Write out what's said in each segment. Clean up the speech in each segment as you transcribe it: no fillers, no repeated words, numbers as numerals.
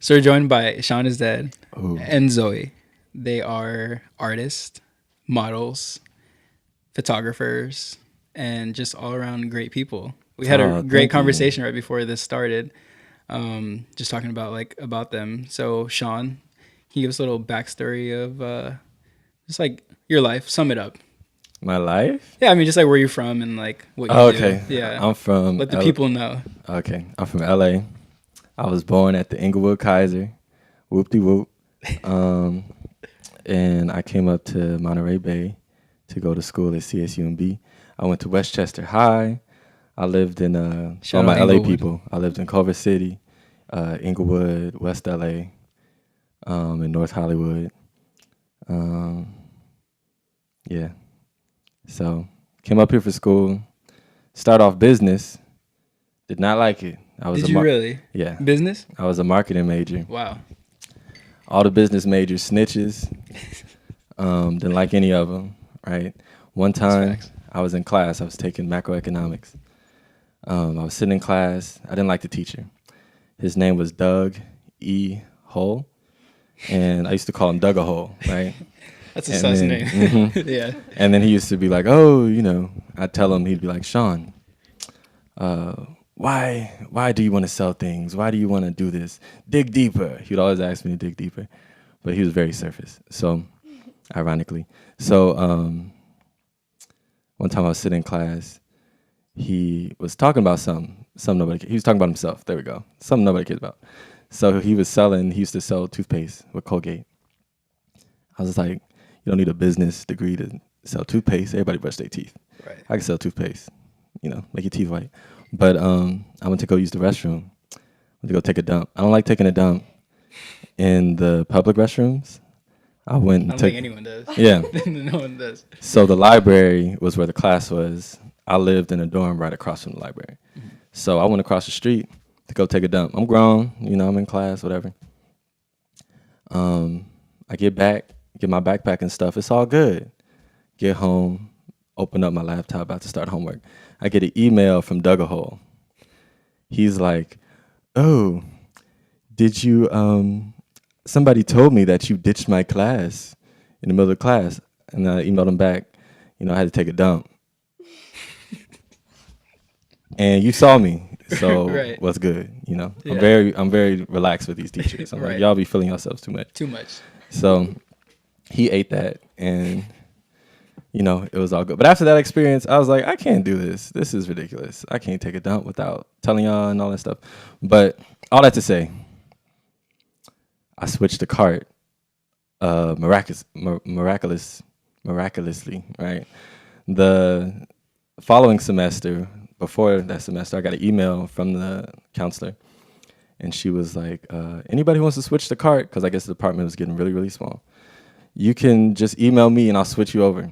So we're joined by Sean is dead Ooh. and Zoe. They are artists, models, photographers, and just all around great people. We had a Oh, great thank you. conversation right before this started, just talking about about them. So Sean, can you give us a little backstory of just like your life? Sum it up. My life? Yeah, I mean just like where you're from and like what you Oh, do. okay. Yeah, I'm from let the people know. I'm from LA. I was born at the Inglewood Kaiser. Whoop de whoop. Um, and I came up to Monterey Bay to go to school at CSUMB. I went to Westchester High. I lived in all Shout out my LA Inglewood. people. I lived in Culver City, Inglewood, West LA, and North Hollywood. Um, yeah. So came up here for school. Start off business. Did not like it. Did you really? Yeah. Business? I was a marketing major. Wow. All the business majors snitches. Didn't like any of them. Right. One That's time facts. I was in class. I was taking macroeconomics. I was sitting in class. I didn't like the teacher. His name was Doug E. Hole, and I used to call him Doug a Hole. Right. That's a And sus then, name. Yeah. and then he used to be like, "Oh, I'd tell him, he'd be like, Sean, why do you want to sell things? Why do you want to do this? Dig deeper." He'd always ask me to dig deeper, but he was very surface. So, ironically, one time I was sitting in class, he was talking about something nobody. He was talking about himself. There we go. Something nobody cares about. So he used to sell toothpaste with Colgate. I was like, you don't need a business degree to sell toothpaste. Everybody brush their teeth. Right. I can sell toothpaste, make your teeth white. But I went to go use the restroom. I went to go take a dump. I don't like taking a dump in the public restrooms. I went I and don't took, think anyone does. yeah. No one does. So the library was where the class was. I lived in a dorm right across from the library. So I went across the street to go take a dump. I'm grown, I'm in class, whatever. I get back, get my backpack and stuff. It's all good. Get home, open up my laptop, about to start homework. I get an email from Dougahole. He's like, "Oh, did you, somebody told me that you ditched my class in the middle of the class." And I emailed him back, I had to take a dump. And you saw me, so Right. what's good, Yeah. I'm very relaxed with these teachers. I'm Right. like, y'all be feeling yourselves too much. Too much. So he ate that, and it was all good. But after that experience, I was like, I can't do this. This is ridiculous. I can't take a dump without telling y'all and all that stuff. But all that to say, I switched the cart, miraculously, right? The following semester, before that semester, I got an email from the counselor, and she was like, "Anybody who wants to switch the cart, because I guess the department was getting really, really small, you can just email me and I'll switch you over."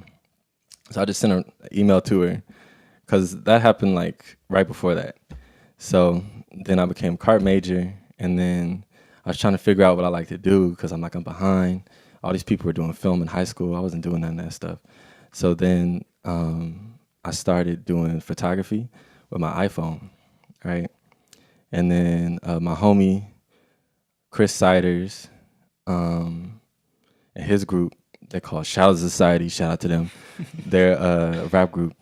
So I just sent an email to her, because that happened like right before that. So then I became cart major, and then I was trying to figure out what I like to do, because I'm like, I'm behind. All these people were doing film in high school. I wasn't doing none of that stuff. So then I started doing photography with my iPhone, right? And then my homie, Chris Siders, and his group, they call Shout Society, shout out to them. They're a rap group.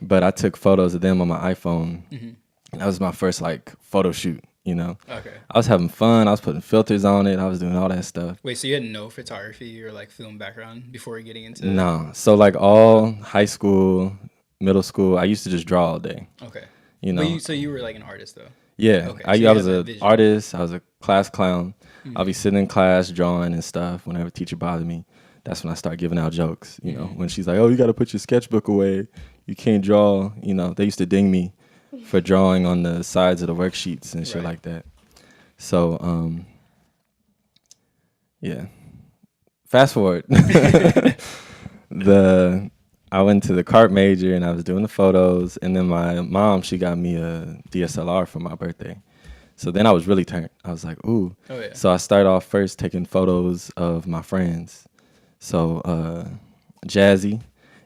But I took photos of them on my iPhone. And that was my first like photo shoot, Okay. I was having fun. I was putting filters on it. I was doing all that stuff. Wait, so you had no photography or like film background before getting into No. So like all high school, middle school, I used to just draw all day. Okay. You know. So you were like an artist though. Yeah. Okay, I, so you I had was that an vision. artist. I was a class clown. I'll be sitting in class drawing and stuff. Whenever a teacher bothered me, that's when I start giving out jokes. When she's like, "Oh, you got to put your sketchbook away. You can't draw." They used to ding me for drawing on the sides of the worksheets and shit Right. like that. So, yeah. Fast forward. I went to the cart major and I was doing the photos, and then my mom, she got me a DSLR for my birthday. So then I was really turned. I was like, ooh. Oh yeah. So I started off first taking photos of my friends. So Jazzy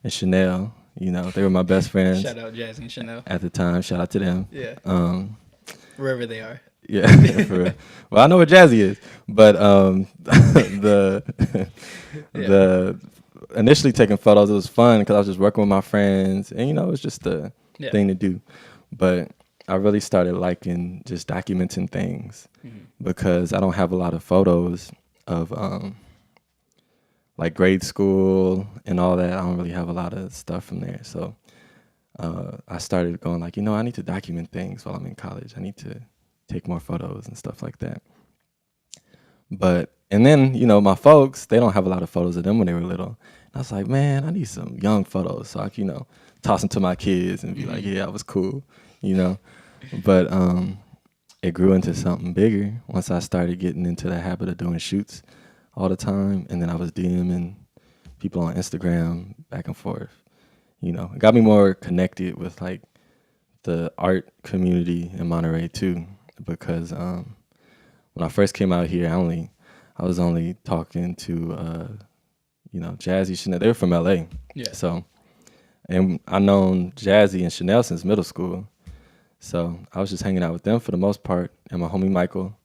and Chanel, they were my best friends Shout out Jazz and Chanel. at the time. Shout out to them. Yeah. Um, Wherever they are. Yeah, for real. Well, I know what Jazzy is, but the the initially taking photos, it was fun because I was just working with my friends, and it was just the thing to do. But I really started liking just documenting things because I don't have a lot of photos of like grade school and all that. I don't really have a lot of stuff from there, so I started going like, I need to document things while I'm in college. I need to take more photos and stuff like that. And then, my folks, they don't have a lot of photos of them when they were little. And I was like, man, I need some young photos so I can, toss them to my kids and be like, yeah, I was cool, But it grew into something bigger once I started getting into the habit of doing shoots all the time. And then I was DMing people on Instagram back and forth. It got me more connected with like the art community in Monterey too, because when I first came out here, I was only talking to Jazzy, Chanel. They were from LA, so and I known Jazzy and Chanel since middle school, so I was just hanging out with them for the most part, and my homie Michael.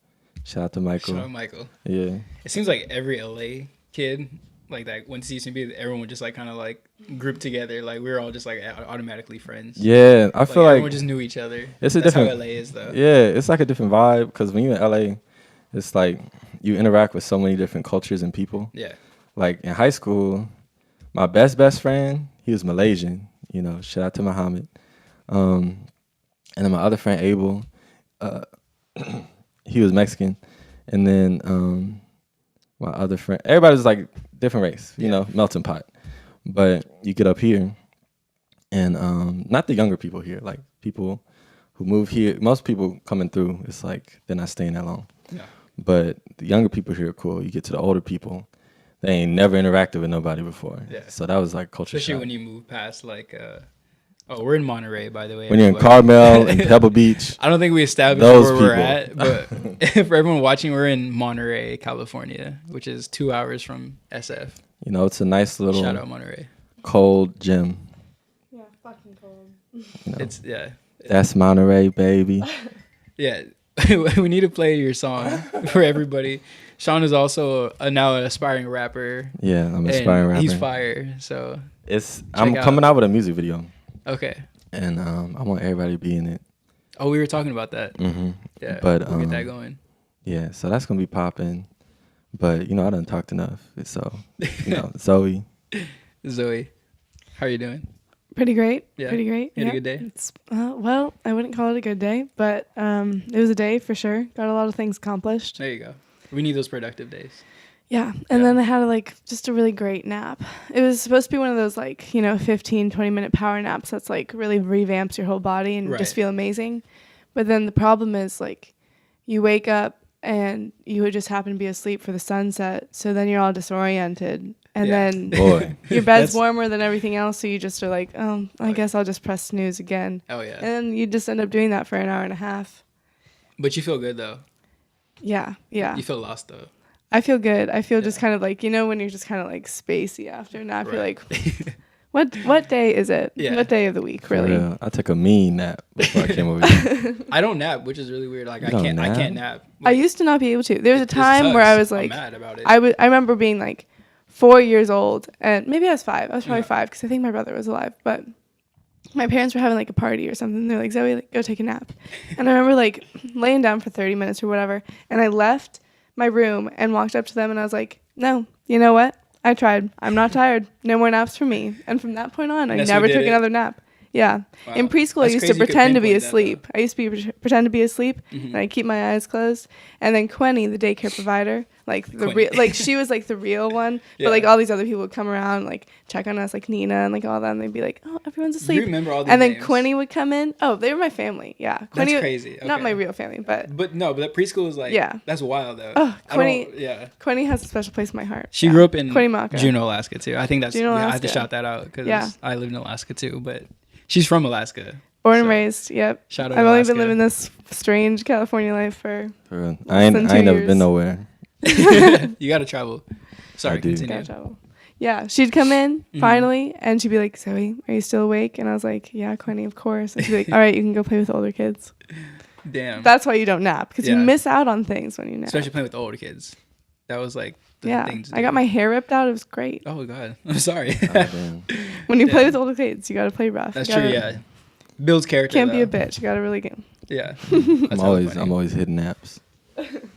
Shout out to Michael. Shout out Michael. Yeah. It seems like every LA kid like that went to UCB, everyone would just like kind of like group together. Like we were all just like automatically friends. Yeah, I feel like everyone just knew each other. That's how LA is though. Yeah, it's like a different vibe because when you're in LA, it's like you interact with so many different cultures and people. Yeah. Like in high school, my best friend, he was Malaysian. Shout out to Muhammad. And then my other friend Abel, he was Mexican. And then my other friend, everybody's like different race, melting pot. But you get up here, and not the younger people here, like people who move here. Most people coming through, it's like they're not staying that long. Yeah. But the younger people here are cool. You get to the older people, they ain't never interacted with nobody before. Yeah. So that was like culture Especially shock. when you move past like we're in Monterey, by the way. When you're in Carmel and Pebble Beach. I don't think we established those where people. we're at, but for everyone watching, we're in Monterey, California, which is 2 hours from SF. It's a nice little shout out Monterey. Cold gym. Yeah, fucking cold. It's That's Monterey, baby. Yeah. We need to play your song for everybody. Sean is also now an aspiring rapper. Yeah, I'm an aspiring rapper. He's fire. So I'm coming out with a music video. Okay. And I want everybody to be in it. Oh, we were talking about that. Mm-hmm. Yeah, but we'll get that going. Yeah, so that's gonna be popping. But I done talked enough. So Zoey. Zoey, how are you doing? Pretty great. Yeah. Pretty great. You had a good day? It's well, I wouldn't call it a good day, but it was a day for sure. Got a lot of things accomplished. There you go. We need those productive days. Yeah. And then I had just a really great nap. It was supposed to be one of those 15, 20-minute power naps that's really revamps your whole body and just feel amazing. But then the problem is you wake up and you would just happen to be asleep for the sunset. So then you're all disoriented. And then your bed's warmer than everything else. So you just are like, oh, I guess I'll just press snooze again. Oh, yeah. And then you just end up doing that for an hour and a half. But you feel good, though. Yeah. You feel lost, though. I feel good. I feel just kind of when you're just kind of spacey after a nap. You're like, what day is it? Yeah. What day of the week, really? I took a mean nap before I came over here. I don't nap, which is really weird. I can't nap. I used to not be able to. There was a time where I was I'm mad about it. I remember being 4 years old, and maybe I was 5. I was probably 5 because I think my brother was alive. But my parents were having a party or something. They're like, Zoey, go take a nap. And I remember laying down for 30 minutes or whatever. And I left my room and walked up to them and I was like, no, you know what? I tried. I'm not tired. No more naps for me. And from that point on, I never took another nap. Yeah. Wow. In preschool, I used to pretend to be asleep. I used to pretend to be asleep, and I'd keep my eyes closed. And then Quenny, the daycare provider, she was the real one, but all these other people would come around, check on us, Nina and all that, and they'd be like, oh, everyone's asleep. You remember all these And then names? Quenny would come in. Oh, they were my family. Yeah. Quenny, that's crazy. Okay. Not my real family, but that preschool is that's wild though. Oh, Quenny has a special place in my heart. She grew up in Quenny Juneau, Alaska too. I think that's I have to shout that out because I lived in Alaska too, but she's from Alaska. Born and raised, yep. Shout out I've only Alaska. been living this strange California life for I ain't never been nowhere. You gotta travel. Sorry, continue. Gotta travel. Yeah, she'd come in finally, and she'd be like, Zoey, are you still awake? And I was like, yeah, Quenny, of course. And she'd be like, all right, you can go play with older kids. Damn. That's why you don't nap, because you Yeah. miss out on things when you nap. Especially playing with the older kids. That was like the Yeah, thing to I got do. my hair ripped out. It was great. Oh god, I'm sorry. Oh, damn. When you play Yeah. with older kids, you gotta play rough. That's You true. gotta- Yeah, builds character. Can't be a though. bitch. You gotta really get. Yeah, I'm always hitting naps.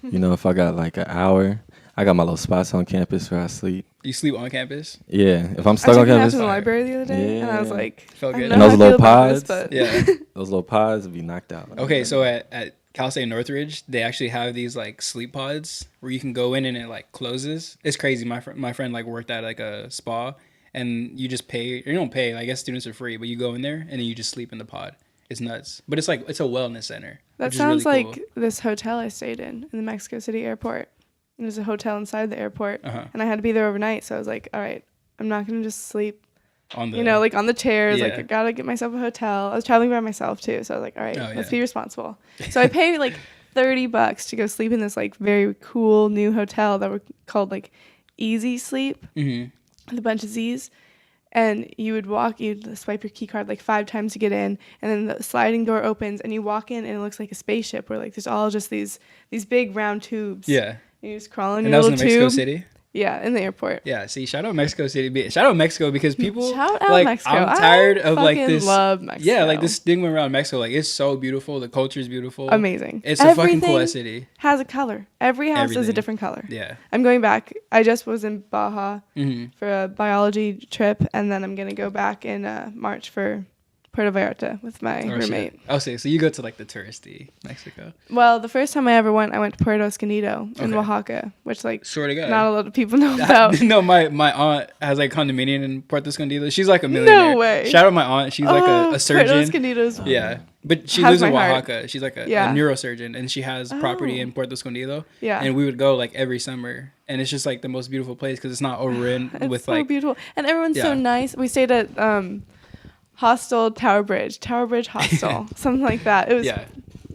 You know, if I got like an hour, I got my little spots on campus where I sleep. You sleep on campus? Yeah, if I'm I stuck took on a nap campus, in the library the other day, and I was Yeah. like, Felt I good. don't And know those how I little feel about this, pods? but Yeah. those little pods would be knocked out. Okay, so at Cal State Northridge, they actually have these like sleep pods where you can go in and it like closes. It's crazy. My friend like worked at like a spa, and you just pay. Or you don't pay. I guess students are free, but you go in there and then you just sleep in the pod. It's nuts. But it's like it's a wellness center. that which is sounds really like cool. this hotel I stayed in the Mexico City airport. And there's a hotel inside the airport, Uh-huh. and I had to be there overnight. So I was like, all right, I'm not gonna just sleep, On the you know, like on the chairs. Like Yeah. I gotta get myself a hotel. I was traveling by myself too, so I was like, all right, Oh, let's yeah. be responsible. So I paid like $30 to go sleep in this like very cool new hotel that were called like Easy Sleep Mhm. with a bunch of Z's. And you'd swipe your key card like 5 times to get in, and then the sliding door opens, and you walk in, and it looks like a spaceship where like there's all just these big round tubes. Yeah, And you just crawl in and your that was in little Mexico tube. City. Yeah, in the airport. Yeah, see, shout out Mexico City. Shout out Mexico because people Shout out like Mexico. I'm tired I of like fucking this. love Mexico. Yeah, like this stigma around Mexico. Like it's so beautiful. The culture is beautiful. Amazing. It's a fucking Everything cool ass city. has a color. Every house is a Everything. different color. Yeah. I'm going back. I just was in Baja hmm for a biology trip, and then I'm gonna go back in March for Puerto Vallarta with my roommate. Oh, so you go to like the touristy Mexico. Well, the first time I ever went, I went to Puerto Escondido in Okay. Oaxaca, which like Swear to God. not a lot of people know about. No, my aunt has like condominium in Puerto Escondido. She's like a millionaire. No way. Shout out my aunt. She's like a Puerto surgeon. Escondido's Yeah, but she Has lives in my heart. Oaxaca. She's like a Yeah. neurosurgeon, and she has property Oh. in Puerto Escondido. Yeah. And we would go like every summer, and it's just like the most beautiful place because it's not overrun It's with so like beautiful, and everyone's so Yeah. nice. We stayed at Hostel Tower Bridge Hostel, something like that. It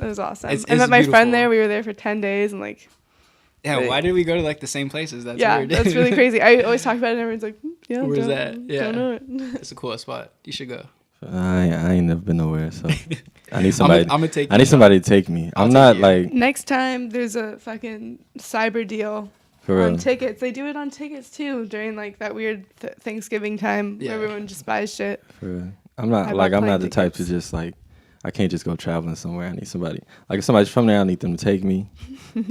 was awesome. It's- I met it's my beautiful. friend there. We were there for 10 days, and like, yeah. Why did we go to like the same places? That's yeah, weird. that's really crazy. I always talk about it, and everyone's like, yeah, Where's don't, that? Yeah. don't know it. It's a cool spot. You should go. I ain't never been nowhere, so I need somebody. I'm gonna take. I need somebody to take me. I'll I'm take not you. like Next time there's a fucking cyber deal for on real. tickets. They do it on tickets too during like that weird Thanksgiving time Yeah. where everyone just buys shit. For real. I'm not I like bought I'm not plane the type to tickets. just like I can't just go traveling somewhere. I need somebody. Like if somebody's from there, I need them to take me.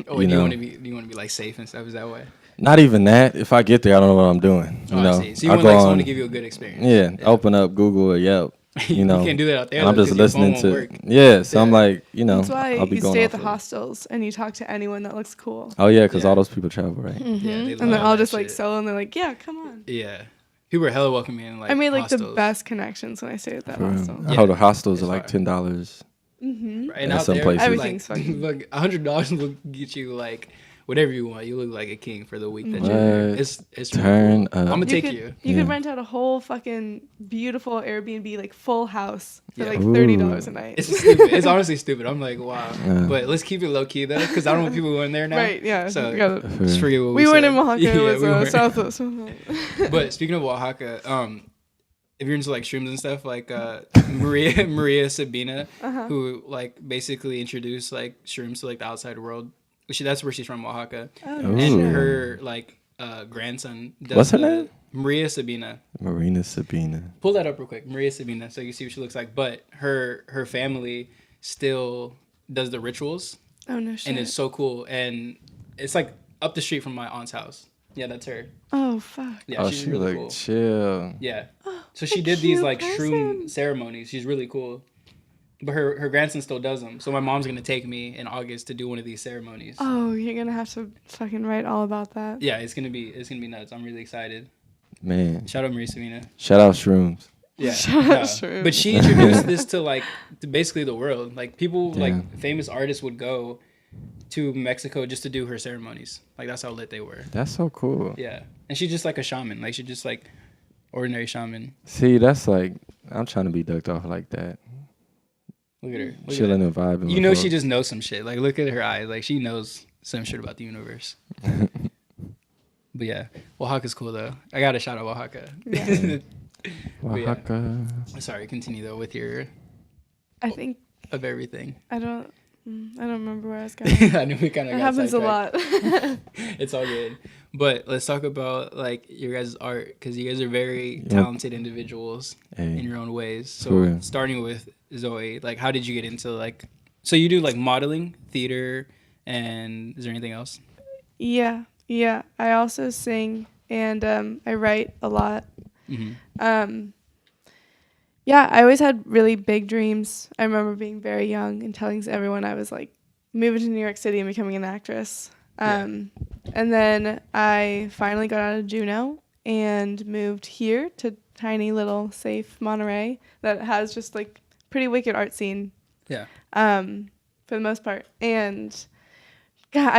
Oh, you do you know. want to be? Do you want to be like safe and stuff? Is that way? Not even that. If I get there, I don't know what I'm doing. Oh, You know, I see. So you I want go like someone on. to give you a good experience. Yeah, open up Google or Yelp. You know, can't do that out there. and I'm though, just 'cause your phone listening won't to. work. Yeah, so I'm Yeah. like, you know, That's why I'll be you going stay at off the of it. hostels and you talk to anyone that looks cool. Oh yeah, because Yeah. all those people travel, right? Yeah, they And love they're all that just like shit. solo, and they're like, yeah, come on. Yeah, people are hella welcoming. In, like, I made like the hostels. best connections when I stayed at that For real. hostel. I Yeah. heard the hostels are It's like fire. $10. Mm-hmm. Right, and At out some there, places. Everything's like, fucking- look, $100 will get you like whatever you want. You look like a king for the week that you're there. What? It's Turn really cool. up. I'm gonna take could, you. You Yeah. could rent out a whole fucking beautiful Airbnb, like full house for Yeah. like Ooh. $30 a night. It's stupid. It's honestly stupid. I'm like, wow. Yeah. But let's keep it low key though, because I don't want people going there now. Right, yeah. So you gotta- For just real. forget what we weren't said. in Oaxaca, Yeah, it was we weren't. Southwest. But speaking of Oaxaca, if you're into like shrooms and stuff, like Maria Sabina, Uh-huh. who like basically introduced like shrooms to like the outside world. That's where she's from, Oaxaca. Oh, Ooh. And shit. her like grandson does What's her name? Maria Sabina. Marina Sabina. Pull that up real quick. Maria Sabina, so you see what she looks like. But her family still does the rituals, Oh, no shit. and it's so cool. And it's like up the street from my aunt's house. Yeah, that's her. Oh, fuck. Yeah, Oh, she's she really like cool. chill. Yeah. So a she did these cute like person. shroom ceremonies. She's really cool. But her grandson still does them. So my mom's gonna take me in August to do one of these ceremonies. Oh, you're gonna have to fucking write all about that. Yeah, it's gonna be nuts. I'm really excited. Man. Shout out Maria Sabina. Shout out shrooms. Yeah. Shout out Shrooms. But she introduced this to basically the world. Like people Yeah. like famous artists would go to Mexico just to do her ceremonies. Like that's how lit they were. That's so cool. Yeah. And she's just like a shaman. Like she's just like ordinary shaman. See, that's like I'm trying to be ducked off like that. Look at her. Look at Chilling her. and vibing. You know with she folks. just knows some shit. Like look at her eyes. Like she knows some shit about the universe. But yeah, Oaxaca's cool though. I gotta shout out Oaxaca. Yeah. But yeah. Oaxaca. Sorry, continue though with your I think of everything. I don't. I don't remember where I was going. I knew we kind of It got happens a sidetracked. lot. It's all good. But let's talk about like your guys' art, because you guys are very talented individuals in your own ways. So starting with Zoe, like how did you get into like, so you do like modeling, theater, and is there anything else? Yeah. I also sing and I write a lot. Yeah, I always had really big dreams. I remember being very young and telling everyone I was like moving to New York City and becoming an actress. And then I finally got out of Juneau and moved here to tiny little safe Monterey that has just like pretty wicked art scene. Yeah. For the most part. And God,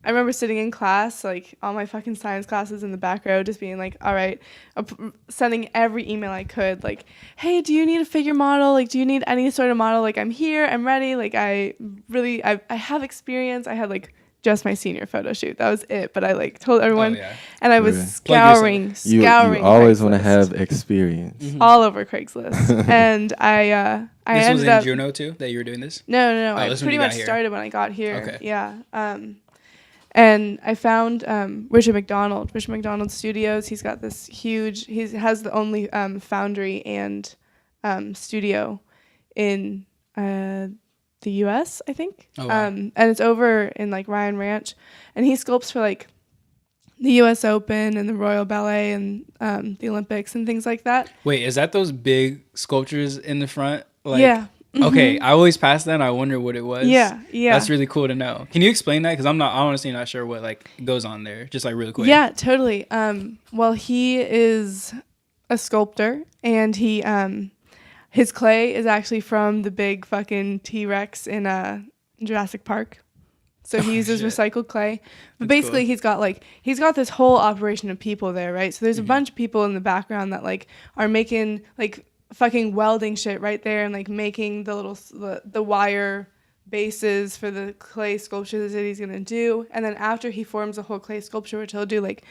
I remember sitting in class, like all my fucking science classes in the back row, just being like, all right, sending every email I could, like, hey, do you need a figure model? Like, do you need any sort of model? Like, I'm here, I'm ready. Like, I have experience. I had like just my senior photo shoot. That was it. But I like told everyone, and I was scouring. You always want to have experience. All over Craigslist. And I this ended was in up, Juneau too that you were doing this? No. Oh, I pretty much started when I got here. Okay. Yeah. And I found Richard McDonald Studios. He's got this huge. He has the only foundry and studio in the U.S. I think. Oh, wow. And it's over in like Ryan Ranch, and he sculpts for like the U.S. Open and the Royal Ballet and the Olympics and things like that. Wait, is that those big sculptures in the front? Like, yeah. Okay, I always pass that and I wonder what it was. Yeah. That's really cool to know. Can you explain that? Because I'm honestly not sure what like goes on there. Just like really quick. Yeah, totally. Well, he is a sculptor, and he his clay is actually from the big fucking T-Rex in Jurassic Park. So he uses recycled clay. But basically he's got this whole operation of people there, right? So there's a bunch of people in the background that like are making like fucking welding shit right there and like making the little the wire bases for the clay sculptures that he's gonna do. And then after he forms a whole clay sculpture, which he'll do like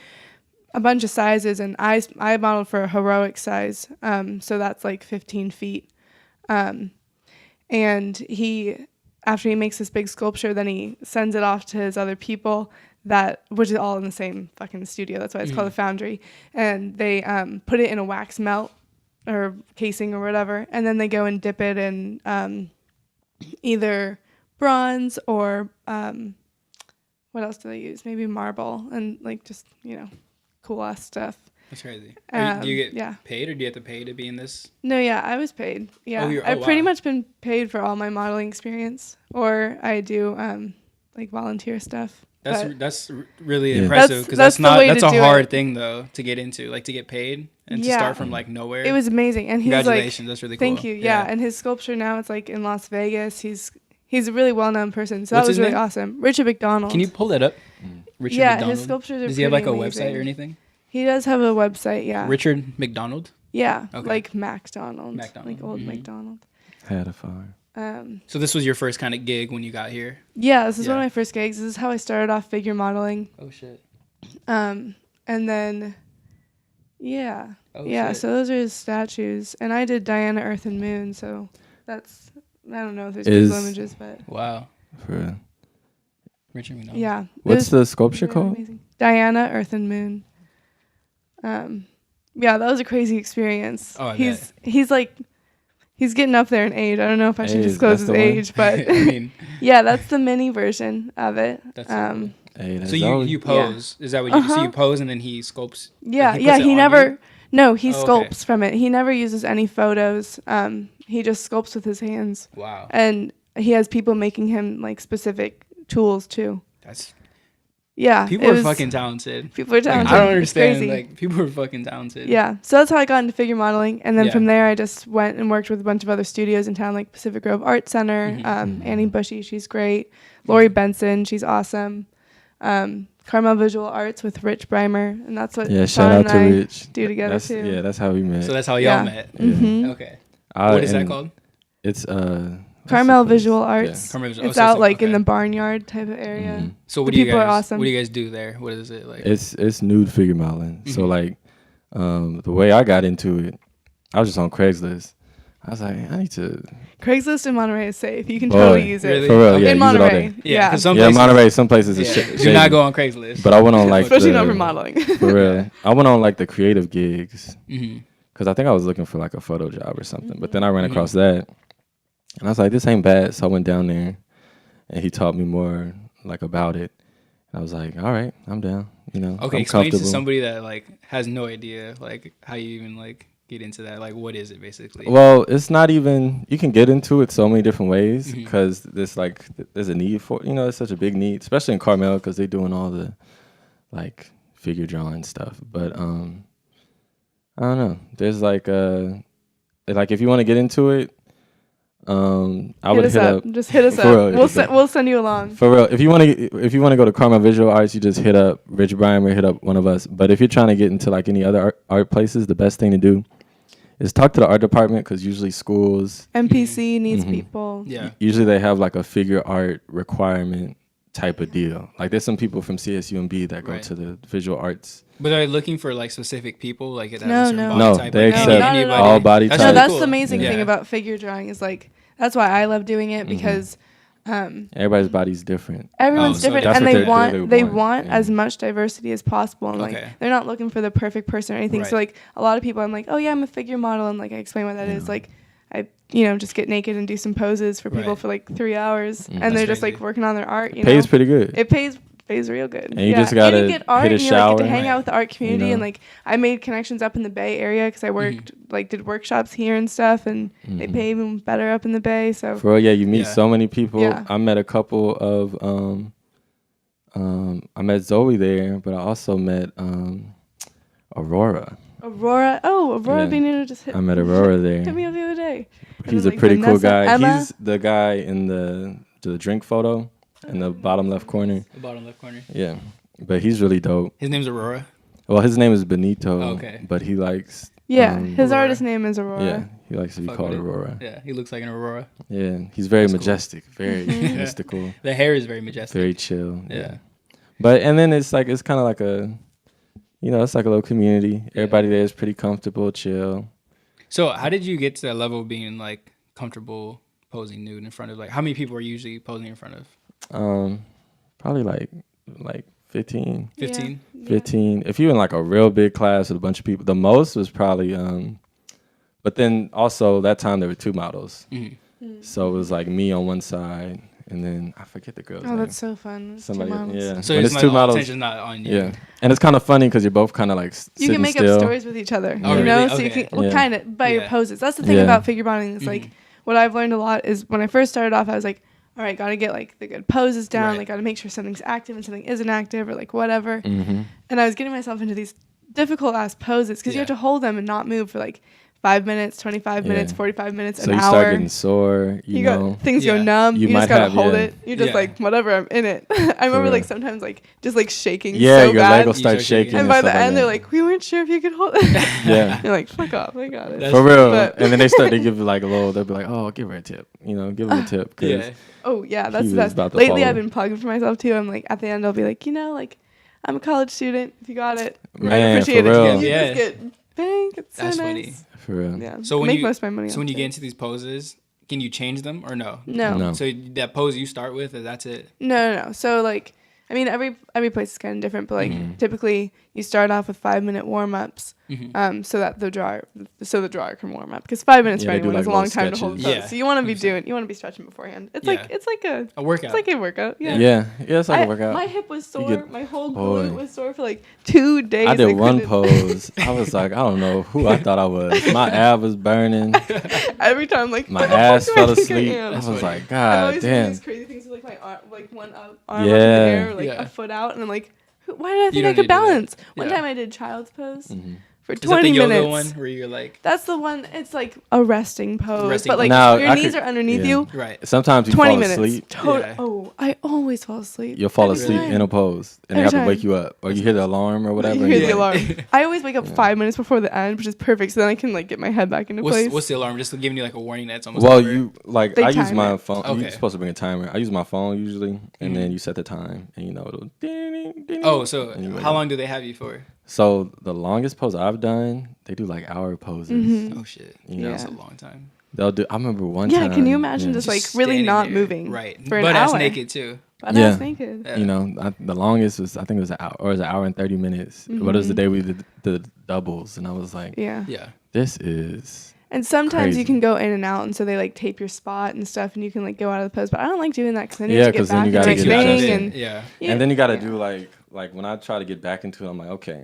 a bunch of sizes, and I modeled for a heroic size, so that's like 15 feet. And he, after he makes this big sculpture, then he sends it off to his other people, which is all in the same fucking studio. That's why it's called a foundry. And they put it in a wax melt or casing or whatever, and then they go and dip it in either bronze or what else do they use? Maybe marble, and like just cool ass stuff. That's crazy. Do you get paid, or do you have to pay to be in this? No, yeah, I was paid. Yeah, I've pretty much been paid for all my modeling experience, or I do like volunteer stuff. That's really impressive, because that's a hard thing though to get into, like to get paid and to start from like nowhere. It was amazing, and he's congratulations, that's really cool. Thank you. Yeah, and his sculpture now it's like in Las Vegas. He's a really well known person, so that was really awesome. Richard McDonald. Can you pull that up? Richard McDonald. His sculptures are. Does he have like a amazing. Website or anything? He does have a website. Yeah. Richard McDonald. Yeah, like McDonald, like old McDonald. Had a farm. So this was your first kind of gig when you got here? Yeah, this is one of my first gigs. This is how I started off figure modeling. Oh shit. And then, yeah. Shit. So those are his statues, and I did Diana, Earth, and Moon. So that's, I don't know if there's Google images, but wow. For real. Richard McDonald. Yeah. What's the sculpture called? Amazing. Diana, Earth, and Moon. Yeah, that was a crazy experience. Oh, He's getting up there in age. I don't know if I should disclose his age, but I mean, yeah, that's the mini version of it. That's so you pose. Yeah. Is that what you so you pose and then he sculpts? Yeah, he sculpts from it. He never uses any photos. He just sculpts with his hands. Wow. And he has people making him like specific tools too. People are fucking talented. People are talented. Like, I don't understand. Like, people are fucking talented. Yeah. So that's how I got into figure modeling. And then from there, I just went and worked with a bunch of other studios in town, like Pacific Grove Art Center, Annie Bushy, she's great. Lori Benson, she's awesome. Carmel Visual Arts with Rich Breimer. And that's what shout out to Rich. Do together too. Yeah, that's how we met. So that's how y'all met. Mm-hmm. Okay. What is that called? It's Carmel Visual Arts. Yeah. Carmel Visual. It's out like in the barnyard type of area. Mm-hmm. So what do you guys? Are awesome. What do you guys do there? What is it like? It's nude figure modeling. Mm-hmm. So like, the way I got into it, I was just on Craigslist. I was like, I need to. Craigslist in Monterey is safe. You can Boy, totally use it. Really? For real, Okay. yeah, In use it all Monterey. day. Yeah, Yeah. 'cause some Yeah, places, Monterey, some places is yeah, shit. do not go on Craigslist. But I went on like Especially not the- for modeling. For real, I went on like the creative gigs Mm-hmm. because I think I was looking for like a photo job or something. But then I ran across that, and I was like, this ain't bad. So I went down there, and he taught me more like about it. And I was like, all right, I'm down. You know, Okay, I'm explain to comfortable. somebody that like has no idea like how you even like get into that. Like, what is it basically? Well, it's not even. You can get into it so many different ways Mhm. because there's a need for it's such a big need, especially in Carmel because they're doing all the like figure drawing stuff. But I don't know. There's like if you want to get into it, I would us hit up. up. Just hit us For up. real, We'll send you along. For real, if you want to go to Carmel Visual Arts, you just hit up Rich Bryan or hit up one of us. But if you're trying to get into like any other art places, the best thing to do is talk to the art department because usually schools MPC needs Mhm. people. Yeah. usually they have like a figure art requirement type of deal. Like there's some people from CSUMB that go Right. to the visual arts. But are they looking for like specific people? Like that No, have a certain no. body No, type? they Like, accept not at anybody? all body That's No, types. really that's cool. the amazing thing Yeah. about figure drawing is like that's why I love doing it because Everybody's body's different. everyone's so different that's and what they they want really they want, want yeah. as much diversity as possible and like Okay. they're not looking for the perfect person or anything. So Right. like a lot of people I'm like, "Oh yeah, I'm a figure model." And like I explain what that is. Yeah. Like I just get naked and do some poses for people Right. for like 3 hours Mhm. and That's they're just crazy. like working on their art, you Pays know. pretty good. It pays real good. And you just gotta and you get art hit a and you like get to shower. hang Right. out with the art community know? and like I made connections up in the Bay Area because I worked like did workshops here and stuff and they Mhm. pay even better up in the Bay. So For real, yeah, you meet Yeah. so many people. Yeah. I met a couple of I met Zoe there, but I also met Aurora. Aurora Yeah. being able to just hit I met Aurora there. hit me up the other day. He's then, a like, pretty cool Vanessa, guy. Emma. He's the guy in the drink photo in the bottom left corner. The bottom left corner. Yeah, but he's really dope. His name's Aurora. Well, his name is Benito. Okay. But he likes. Yeah, his Aurora. artist name is Aurora. Yeah, he likes to be Fuck called with it. Aurora. Yeah, he looks like an Aurora. Yeah, he's very That's cool. majestic, very Mhm. mystical, The hair is very majestic. very chill. Yeah. But and then it's kind of like it's like a little community. Everybody there is pretty comfortable, chill. So how did you get to that level of being like comfortable posing nude in front of like how many people are you usually posing in front of? Probably like 15. 15? Yeah. 15. If you're in like a real big class with a bunch of people, the most was probably but then also that time there were 2 models. Mhm. So it was like me on one side and then I forget the girl's Oh, name. that's so fun. It's two Somebody, models. yeah. So When it's it's not 2 models, attention's not on you. yeah. And it's kind of funny because you're both kind of like You sitting can make still. up stories with each other, Oh, you know. really? So you Okay. can, well, Yeah. kind of by your Yeah. poses. That's the thing Yeah. about figure bonding. It's like Mhm. what I've learned a lot is when I first started off, I was like, all right, gotta get like the good poses down. Right. Like gotta make sure something's active and something isn't active or like whatever. Mm-hmm. And I was getting myself into these difficult ass poses because you Yeah. have to hold them and not move for like 5 minutes, 25 Yeah. minutes, 45 minutes, So an you hour. start getting sore, you know. got things Yeah. go numb. You You, might just gotta have- hold yeah. it. You're just Yeah. like whatever. I'm in it. I remember real. like sometimes like just like shaking Yeah, so your bad. leg will You start start shaking. shaking. and by stuff the end, that. they're like, we weren't sure if you could hold it. Yeah. You're like, fuck off. I got it. That's- For real. But- And then they start to give you like a little, they'll be like, oh, give her a tip. Give them a tip. 'cause Yeah. Oh, yeah. That's He the was best. about to Lately, follow. I've been plugging for myself too. I'm like, at the end, I'll be like, like, I'm a college student. If you got it, Man, I appreciate for it. real. You Yeah. just get bank. It's so That's nice. funny. For real. Yeah. So when make you- most of my money. So off when you it. get into these poses, can you change them or no? No. So that pose you start with, that's it. No. So like, I mean, every place is kind of different, but like Mhm. typically you start off with 5-minute warm ups, Mhm. so that the dryer can warm up because 5 minutes Yeah, for they do, anyone is a like, long little time to hold. stretches. Pose. Yeah, So you want to be 100%. you want to be stretching beforehand. It's Yeah. like it's like a A workout. it's like a workout. Yeah. Yeah, it's like a workout. My hip was sore. get- My whole Boy. glute was sore for like 2 days. I did one couldn't- pose. I was like, I don't know who I thought I was. My ab was burning. Every time, like My "Who the fuck ass do I fell think I asleep. am?" I was funny. like, I'm God always doing damn. these crazy things with like my arm, like one arm up in the Yeah. air, like Yeah. a foot out, and I'm like, why did I You think don't I need to could do that. balance? One Yeah. time I did child's pose Mhm. for Is that 20 the yoga minutes. one where you're like, That's the one. It's like a resting pose, Resting but like Now, your I knees could- are underneath yeah. you. right? Sometimes you 20 fall minutes. asleep. Yeah. Oh, I always fall asleep. You'll fall Every asleep time. in a pose, and they Every have to wake time. you up, or you hear the alarm or whatever. You and hear you're the like- alarm. I always wake up 5 minutes before the end, which is perfect. So then I can like get my head back into place. What's the alarm? Just giving you like a warning that's almost Well, over? you like They I use time my it. phone. Okay. You're supposed to bring a timer. I use my phone usually, and Mhm. then you set the time, and it'll. Ding, ding, Oh, so and you wake how up. long do they have you for? So the longest pose I've done, they do like hour poses. Mhm. Oh shit, You know, that's a Yeah. long time. they'll do. I remember one Yeah, time. can you imagine yeah. just like really standing not there. moving Right. for an But hour? ass naked too. Butt Yeah. ass naked. Yeah. You know, the longest was, I think it was an hour, or it was an hour and 30 minutes. But it was the day we did the doubles, and I was like, Yeah. Yeah. this is And sometimes you crazy. can go in and out, and so they like tape your spot and stuff, and you can like go out of the pose. But I don't like doing that because then you Yeah, have to 'cause get then back you and gotta like get thing, adjusted. and Yeah. and then you got to yeah. do like when I try to get back into it, I'm like, okay,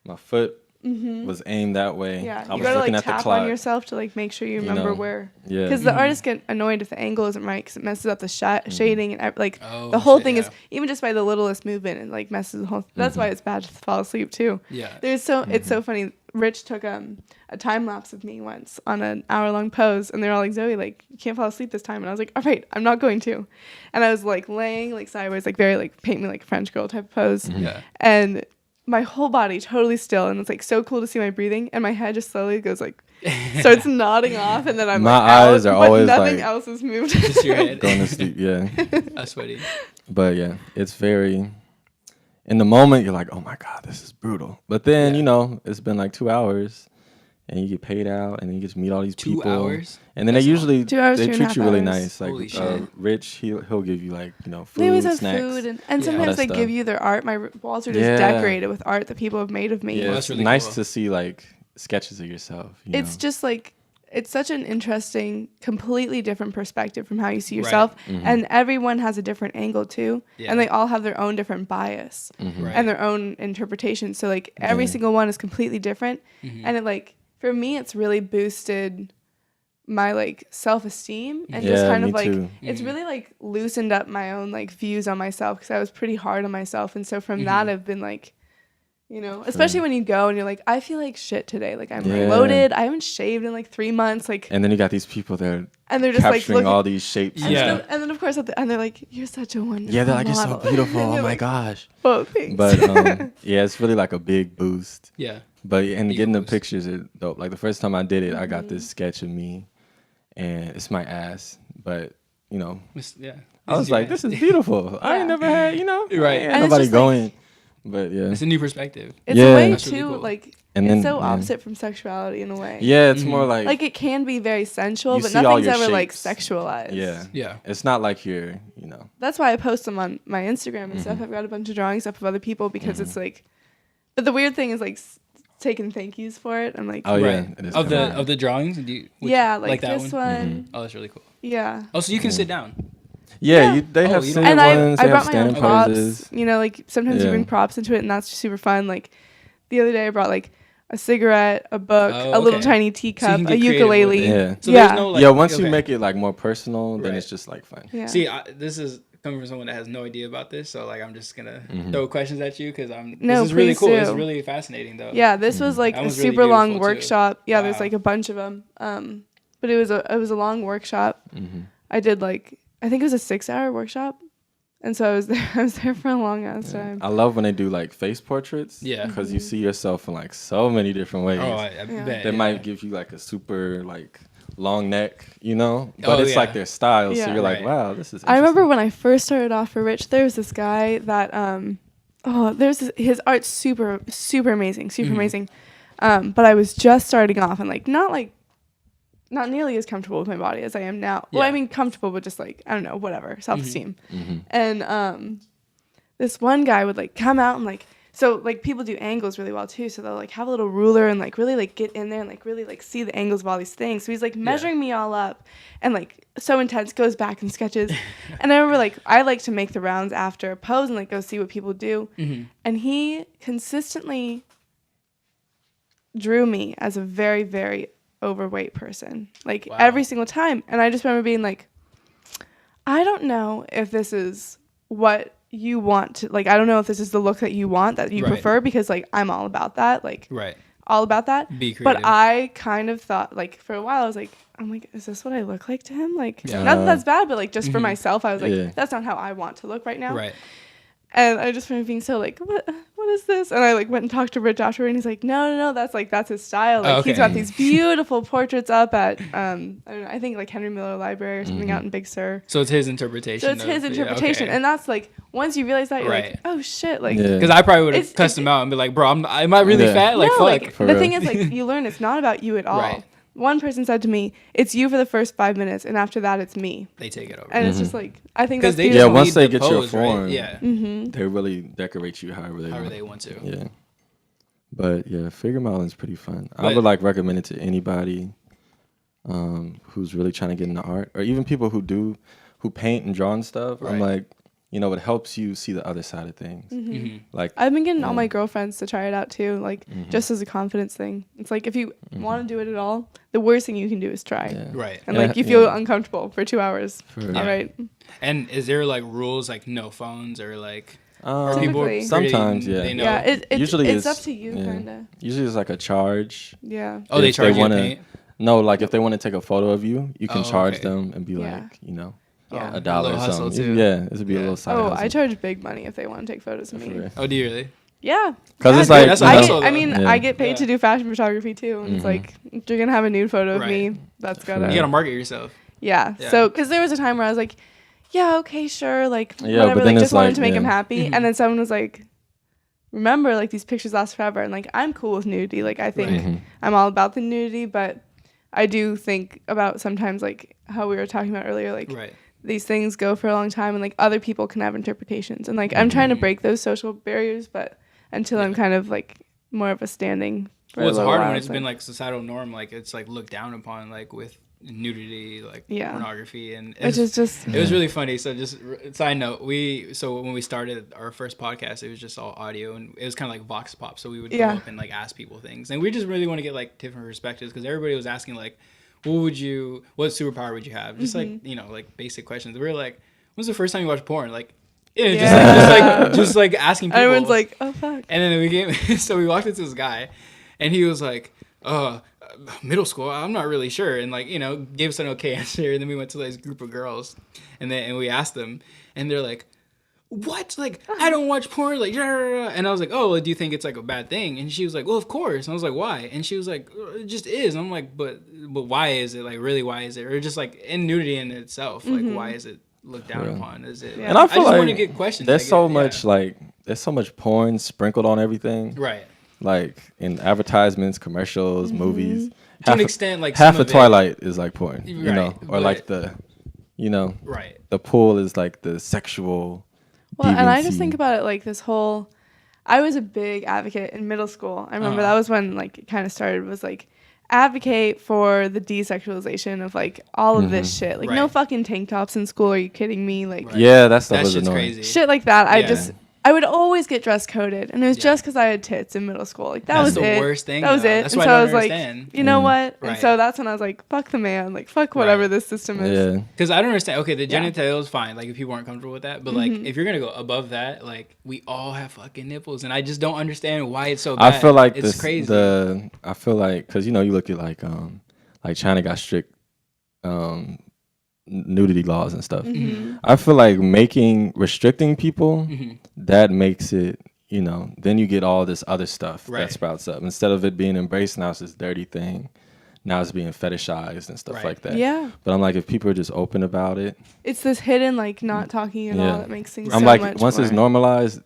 my foot was aimed that way. Yeah, I you was gotta looking like at the tap clock. on yourself to like make sure you You remember know, where. Yeah. Because the artists get annoyed if the angle isn't right because it messes up the shading and like Oh, the whole shit, thing yeah. is even just by the littlest movement it like messes the whole. That's why it's bad to fall asleep too. Yeah. It's so funny. Rich took a time lapse of me once on an hour-long pose, and they're all like, Zoey, like you can't fall asleep this time, and I was like, all right, I'm not going to, and I was like laying like sideways, like very like paint me like a French girl type of pose, Yeah. and my whole body totally still, and it's like so cool to see my breathing, and my head just slowly goes like starts nodding off, and then I'm My like eyes out, are but always, nothing like- else has moved. Just your head. Going to sleep. Yeah. I'm sweaty. But yeah, it's very. In the moment, you're like, oh my God, this is brutal. But then, Yeah. you know, it's been like 2 hours, and you get paid out, and then you get to meet all these 2 people. hours? And then That's they usually 2 hours, they 2.5 treat you really hours. nice. Like Holy shit. Rich, he'll give you like, you know, They always food, have snacks. food, and Yeah. sometimes All they that give stuff. you their art. My walls are just Yeah. decorated with art that people have made of me. Yeah, Well, it's that's really nice cool. to see like sketches of yourself. You It's know? just like it's such an interesting, completely different perspective from how you see Right. yourself, Mm-hmm. and everyone has a different angle too, Yeah. and they all have their own different bias Mm-hmm. Right. and their own interpretation. So like every Yeah. single one is completely different, Mhm. and it like for me it's really boosted my like self-esteem and just Yeah, kind of me like too. it's Mhm. really like loosened up my own like views on myself because I was pretty hard on myself, and so from that I've been like, you know, especially when you go and you're like, I feel like shit today, like I'm Yeah. bloated, I haven't shaved in like 3 months, like, And then you got these people that are and they're just like capturing looking, all these shapes. and, Yeah. and then of course at the end they're like, you're such a wonderful Yeah, they're like, you're so model." beautiful. And Oh you're my like, gosh. oh, thanks. But yeah, it's really like a big boost. Yeah. But and Big getting the boost. pictures are dope. Like the first time I did it, I got Mm-hmm. this sketch of me, and it's my ass. But you know, Yeah. I was like, this is beautiful. I ain't Yeah. never had, you know, Right. ain't And it's nobody just like- going. But yeah, It's a new perspective. It's Yeah. a way That's too, really cool. like, And it's then- so yeah. opposite from sexuality in a way. yeah, it's Mhm. more like, Like it can be very sensual, You but see all nothing's your ever like shapes. sexualized. yeah, Yeah. it's not like you're, you know, That's why I post them on my Instagram and Mm-hmm. stuff. I've got a bunch of drawings up of other people because it's like, but the weird thing is like taking thank yous for it. I'm like, oh yeah, Right. it is Of kinda- the drawings? Do you, yeah, like that this one? one. Oh, that's really cool. Yeah. Oh, so you can sit down. yeah, Yeah. they have Oh, you sitting don't- And I ones, they brought have my own standing props. poses. You know, like sometimes you Yeah. bring props into it, and that's super fun. Like the other day, I brought like a cigarette, a book, Oh, a little okay. tiny teacup, can a get creative with ukulele. it. Yeah. So Yeah. there's no like. Yeah, once you okay. make it like more personal, then Right. it's just like fun. Yeah. See, this is coming from someone that has no idea about this, so like I'm just gonna throw questions at you because No, this is really please cool. It's do. really fascinating though. Yeah, this was like That a was really super long beautiful, too. workshop. Yeah, there's Wow. like a bunch of them. But it was a long workshop. I did like I think it was a 6-hour workshop, and so I was there for a long ass time. I love when they do like face portraits. Yeah. Because you see yourself in like so many different ways. Oh, I Yeah. bet. They yeah. might give you like a super like long neck, you know, but Oh, it's yeah. like their style. Yeah. So you're like, Right. wow, this is. I remember interesting. when I first started off for Rich, there was this guy that his art's super amazing, super amazing. But I was just starting off and like not nearly as comfortable with my body as I am now. Well, Yeah. I mean comfortable, but just like I don't know, whatever, self-esteem. Mm-hmm. And this one guy would like come out and like so like people do angles really well too, so they'll like have a little ruler and like really like get in there and like really like see the angles of all these things. So he's like measuring me all up and like so intense, goes back and sketches. And I remember like I like to make the rounds after a pose and like go see what people do. Mm-hmm. And he consistently drew me as a very, very overweight person, like Wow. every single time. And I just remember being like, I don't know if this is what you want to, like, I don't know if this is the look that you want, that you Right. prefer, because like I'm all about that, like Right. all about that. Be creative. But I kind of thought, like, for a while I was like, I'm like, is this what I look like to him? Like, Yeah. not that that's bad, but like just for Mhm. myself, I was like, Yeah. that's not how I want to look right now. Right. And I just remember being so like, what is this? And I like went and talked to Rich after, and he's like, no, that's his style. Like Oh, he's okay. got these beautiful portraits up at I don't know, I think like Henry Miller Library or something out in Big Sur. So it's his interpretation. So it's his interpretation, and that's like once you realize that, you're Right. like, oh shit, like Yeah. because I probably would have It's- cussed him out and be like, "Bro, am I really Yeah. fat? Like, no, fuck." like for the real. thing is like you learn it's not about you at all. Right. one person said to me, "It's you for the first 5 minutes, and after that, it's me." They take it over. And it's just like, I think 'Cause that's they beautiful. Yeah, once lead they the get your pose, right? form, Yeah. they really decorate you however they want to. Yeah. But yeah, figure modeling is pretty fun. I But- would like recommend it to anybody who's really trying to get into art, or even people who paint and draw and stuff. I'm Right. like, you know, it helps you see the other side of things. Like, I've been getting all Yeah. my girlfriends to try it out too, like just as a confidence thing. It's like if you want to do it at all, the worst thing you can do is try. yeah. Right. And Yeah, like you feel yeah. uncomfortable for 2 hours. For- All right. And is there like rules like no phones or like are people Typically. Sometimes, yeah. they know? Yeah, Usually it's up it's- to you, yeah. kind of. Usually it's like a charge. Yeah. Oh, they If charge you to wanna- paint? No, like if they want to take a photo of you, you can Oh, charge okay. them and be Yeah. like, you know, Yeah. a dollar little or hustle, something. too. Yeah, this would be a Yeah. little side Oh, hustle. I charge big money if they want to take photos of For me. real. Oh, do you really? Yeah. 'Cause Yeah, it's dude, like, that's you a know- hustle, I mean, Yeah. I get paid to Yeah. do fashion photography too, and it's like if you're gonna have a nude photo of Right. me, that's gotta. You gotta market yourself. Yeah. Yeah. So, because there was a time where I was like, yeah, okay, sure, like Yeah, whatever, but then like it's just wanted like, to make him yeah. happy, and then someone was like, remember, like these pictures last forever, and like I'm cool with nudity, like I think Mhm. I'm all about the nudity, but I do think about sometimes like how we were talking about earlier, like Right. these things go for a long time, and like other people can have interpretations, and like I'm trying to break those social barriers, but until I'm kind of like more of a standing. For Well, a it's little hard while, when it's but- been like societal norm, like it's like looked down upon, like with nudity, like Yeah. pornography, and which is just it was really funny. So just side note, so when we started our first podcast, it was just all audio, and it was kind of like vox pop. So we would go Yeah. up and like ask people things, and we just really want to get like different perspectives because everybody was asking like, what superpower would you have? Just like like basic questions. We were like, when's the first time you watched porn? Like, Yeah. just like asking people. everyone's like, oh fuck. And then we came, so we walked into this guy, and he was like, middle school, I'm not really sure. And like, gave us an okay answer. And then we went to this group of girls, and we asked them, and they're like, what? Like, I don't watch porn. Like, yeah. And I was like, oh, well, do you think it's like a bad thing? And she was like, well, of course. And I was like, why? And she was like, it just is. And I'm like, but why is it? Like, really, why is it? Or just like in nudity in itself, like, why is it looked down upon? Is it? Yeah. And I feel just like want to get questions. there's I so get- much there's so much porn sprinkled on everything. right. Like in advertisements, commercials, movies. To an extent, like half some of it- Twilight is like porn, you Right, know, or but- like the, Right. the pool is like the sexual. Well, and I just deviancy. think about it like this whole. I was a big advocate in middle school. I remember that was when like it kind of started. Was like advocate for the desexualization of like all of this shit. Like no Right. fucking tank tops in school. Are you kidding me? Like Right. Yeah, that stuff That was shit's annoying. crazy. shit like that. Yeah. I would always get dress coded, and it was Yeah. just because I had tits in middle school. Like that That's was the it. worst thing, That was though. it. That's and why so I I don't was like, understand. you know what? Right. And so that's when I was like, fuck the man. Like fuck whatever Right. this system is. Yeah, Because I don't understand. Okay, the Yeah. genitalia is fine. Like if people aren't comfortable with that, but like if you're gonna go above that, like we all have fucking nipples, and I just don't understand why it's so bad. I feel like it's crazy. I feel like because you look at like China got strict nudity laws and stuff. Mm-hmm. I feel like restricting people that makes it. Then you get all this other stuff Right. that sprouts up. Instead of it being embraced, now it's this dirty thing. Now it's being fetishized and stuff Right. like that. Yeah. But I'm like, if people are just open about it, It's this hidden like not talking at all that makes things I'm so like, much once it's more. normalized,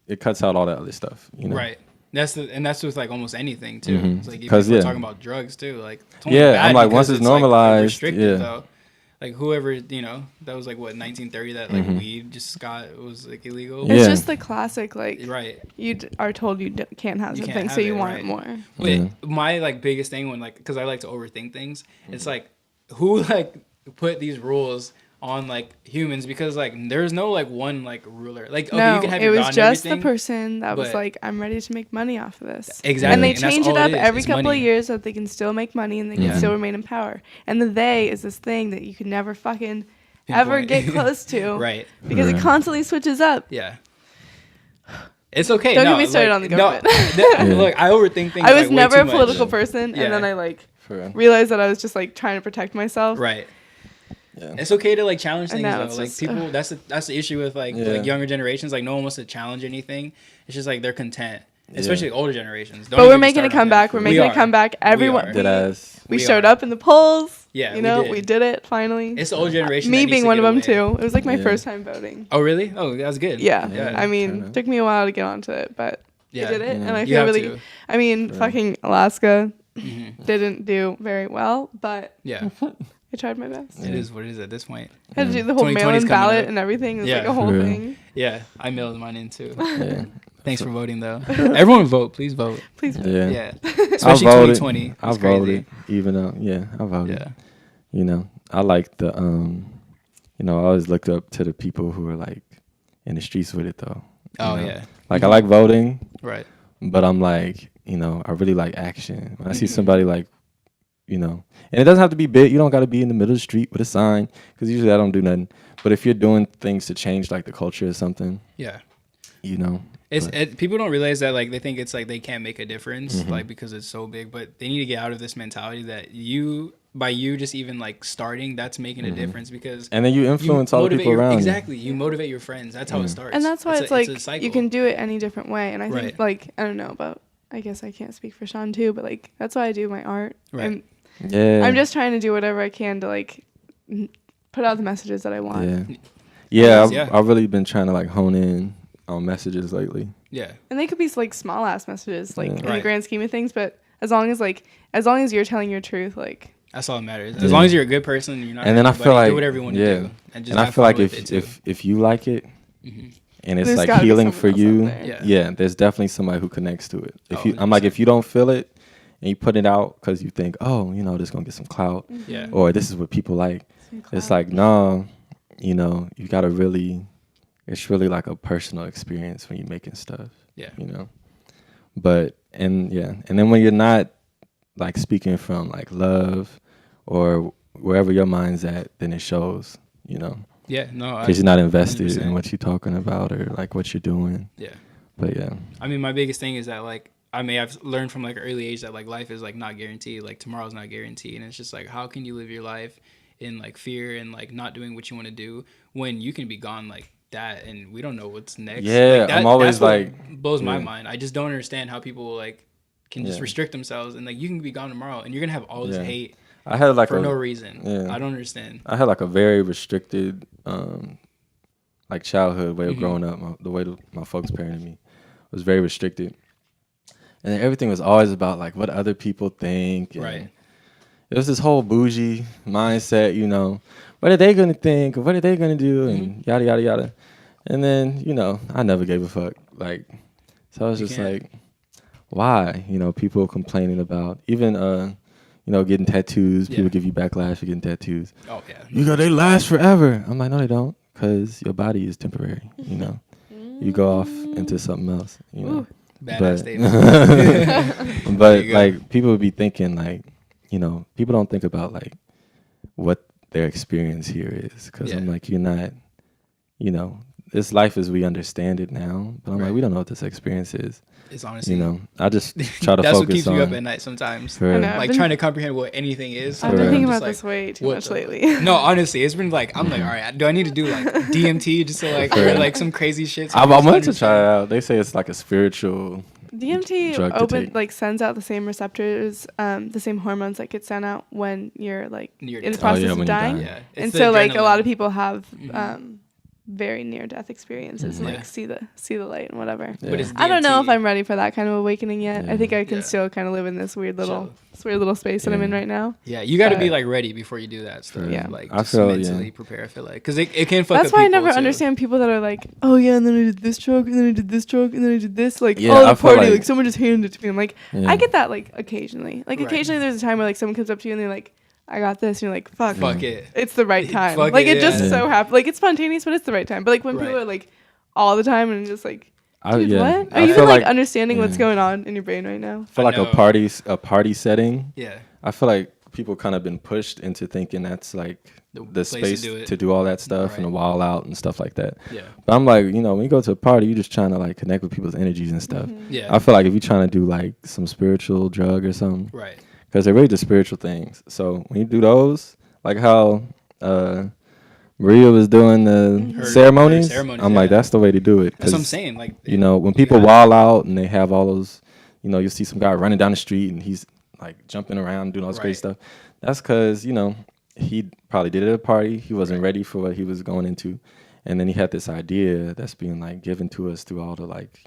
it cuts out all that other stuff. Right. That's with like almost anything too. It's like if 'Cause, we're yeah. talking about drugs too. Like it's only Yeah, bad I'm like, because once it's normalized, restricted yeah. though. Like whoever that was like what 1930 that like weed just was like illegal. Yeah. It's just the classic like Right. are told you can't have You something, can't so have you it, want right. it more. But Yeah. my like biggest thing when like because I like to overthink things, it's like who like put these rules on like humans because like there's no like one like ruler. Like okay, No, you can have it your was God and just the everything, person that was but- like, I'm ready to make money off of this. Exactly. And they And that's change it all up it is. every It's couple money. of years so that they can still make money and they can still remain in power. And the they is this thing that you can never fucking ever Pinpoint. get close to. Right. Because it Right. constantly switches up. Yeah. It's okay. Don't no, get me started on the government. Look, I overthink things. I was like, way never too a much. political person, Yeah. and then I like For real. realized that I was just like trying to protect myself. Right. Yeah. It's okay to like challenge And things now though. it's Like just, people, that's the issue with like younger generations. Like no one wants to challenge anything. It's just like they're content, especially older generations. Don't But we're even making a start on comeback. that. We're We making a are. comeback. Everyone, are. Dead ass. we We showed are. up in the polls. Yeah, you we know, did. we did it finally. It's the older generation. Me that needs being to one get of them away. too. It was like my Yeah. first time voting. Oh really? Oh, that's good. Yeah. Yeah. I mean, Kinda. took me a while to get onto it, but Yeah. I did it, Yeah. and I You feel have really. to. I mean, fucking Alaska. Didn't do very well, but Yeah. I tried my best. It is what it is at this point. I had to do the whole 2020 's mail-in coming ballot up. and everything. It was Yeah. like a whole For real. thing. Yeah, I mailed mine in too. Yeah. Thanks for voting though. Everyone vote, please vote. Please. Yeah. Yeah, I especially voted. 2020. I It's crazy. voted. Even though, I voted. Yeah, You know, I like the I always looked up to the people who are like in the streets with it though. Oh, You know? yeah. Like I like voting, right. but I'm like, I really like action. When I see somebody like, and it doesn't have to be big. You don't got to be in the middle of the street with a sign, because usually I don't do nothing. But if you're doing things to change like the culture or something, Yeah. but- People don't realize that, like, they think it's like they can't make a difference, like, because it's so big, but they need to get out of this mentality that by you just even like starting, that's making a difference, because and then you influence all the people around. Exactly. You motivate your friends. That's how it starts. And that's why it's like a cycle. you can do it any different way. And I think Right. like, I don't know about, I guess I can't speak for Sean too, but like that's why I do my art. Right. And Yeah. I'm just trying to do whatever I can to like put out the messages that I want. Yeah. Yeah, Yeah. I've really been trying to like hone in on messages lately. Yeah. And they could be like small ass messages, like Yeah. in the Right. grand scheme of things, but as long as you're telling your truth, like That's all that matters. As long as you're a good person and you're not. And then I hurting feel anybody, like do whatever you want to do. And just I have feel fun like with it, too. if you like it and it's There's like gotta be healing someone for else you, out there. Yeah. there's definitely somebody who connects to it. Oh, I'm like, 100%. if you don't feel it and you put it out because you think, oh, this gonna get some clout, Yeah. or this is what people like, it's like, no, you gotta really, it's really like a personal experience when you're making stuff. Yeah. But and then when you're not like speaking from like love or wherever your mind's at, then it shows, Yeah. No. because you're not invested 100%. in what you're talking about or like what you're doing. Yeah. But yeah, I mean, my biggest thing is that, like, I've learned from like an early age that like life is like not guaranteed. Like tomorrow's not guaranteed, and it's just like, how can you live your life in like fear and like not doing what you want to do when you can be gone like that, and we don't know what's next. Yeah, like, I'm always that's what like, blows my yeah. mind. I just don't understand how people like can just Yeah. restrict themselves, and like you can be gone tomorrow and you're gonna have all this Yeah. hate I had like for no reason. yeah. I don't understand. I had like a very restricted like childhood way of Mhm. growing up. The way my folks parented me was very restricted, and then everything was always about like what other people think. And Right. it was this whole bougie mindset, what are they gonna think? What are they gonna do? And yada yada yada. And then I never gave a fuck. Like, so I was You just can't. like, why? People complaining about even getting tattoos. People Yeah. give you backlash for getting tattoos. Oh yeah. They last forever. I'm like, no, they don't, because your body is temporary. You go off into something else. Ooh. Badass statement. But There you go. like people would be thinking like, people don't think about like what their experience here is, because I'm Yeah. like, you're not, this life as we understand it now, but I'm Right. like, we don't know what this experience is. It's honestly. I just try to That's focus what keeps on. you up at night sometimes. For- I know. Like I've been- trying to comprehend what anything is. I've For been real. thinking Just about like, this way too what much the- lately. No, honestly, it's been like, I'm like, all right, do I need to do like DMT just to like, For or real. like some crazy shit? I wanted to try it out. They say it's like a spiritual. DMT drug to take. sends out the same receptors, the same hormones that get sent out when you're like You're in the dead. process yeah, of when you dying. die. Yeah. And It's so the like a lot adrenaline. of people have Mhm. very near death experiences and Yeah. like see the light and whatever. Yeah. But it's I don't know if DMT. I'm ready for that kind of awakening yet. Yeah. I think I can Yeah. still kind of live in this weird little Chill. space that I'm in Yeah. right now. Yeah, you got to be But- like ready before you do that stuff. Yeah. Like I just feel, mentally yeah. prepare. I feel like because it can fuck That's up why I people, never too. understand people that are like, oh yeah, and then I did this stroke, and then I did this stroke, and then I did this. Like, Yeah, oh, I the feel party, like- like someone just handed it to me. I'm like, Yeah. I get that like occasionally. Like Right. occasionally there's a time where like someone comes up to you and they're like, I got this, and you're like, fuck. Fuck it. It's the right time. Fuck Like it, it just yeah. so happened. Like it's spontaneous, but it's the right time. But like when people Right. are like all the time and just like, I, dude, yeah. what? Are I you feel even like like understanding what's yeah. going on in your brain right now? I feel I like know. a party setting. Yeah. I feel like people kind of been pushed into thinking that's like The the place to space do it. to do all that stuff and Right. to wall out and stuff like that. Yeah. But I'm like, when you go to a party, you're just trying to like connect with people's energies and stuff. Yeah. I feel like if you're trying to do like some spiritual drug or something, Right. because they're really just spiritual things. So when you do those, like how Maria was doing the Her ceremonies, ceremonies, I'm like, yeah. that's the way to do it. That's what I'm 'Cause, saying. Like when people gotta- wall out and they have all those, you'll see some guy running down the street and he's like jumping around doing all this Right. crazy stuff. That's because he probably did it at a party. He wasn't ready for what he was going into, and then he had this idea that's being like given to us through all the like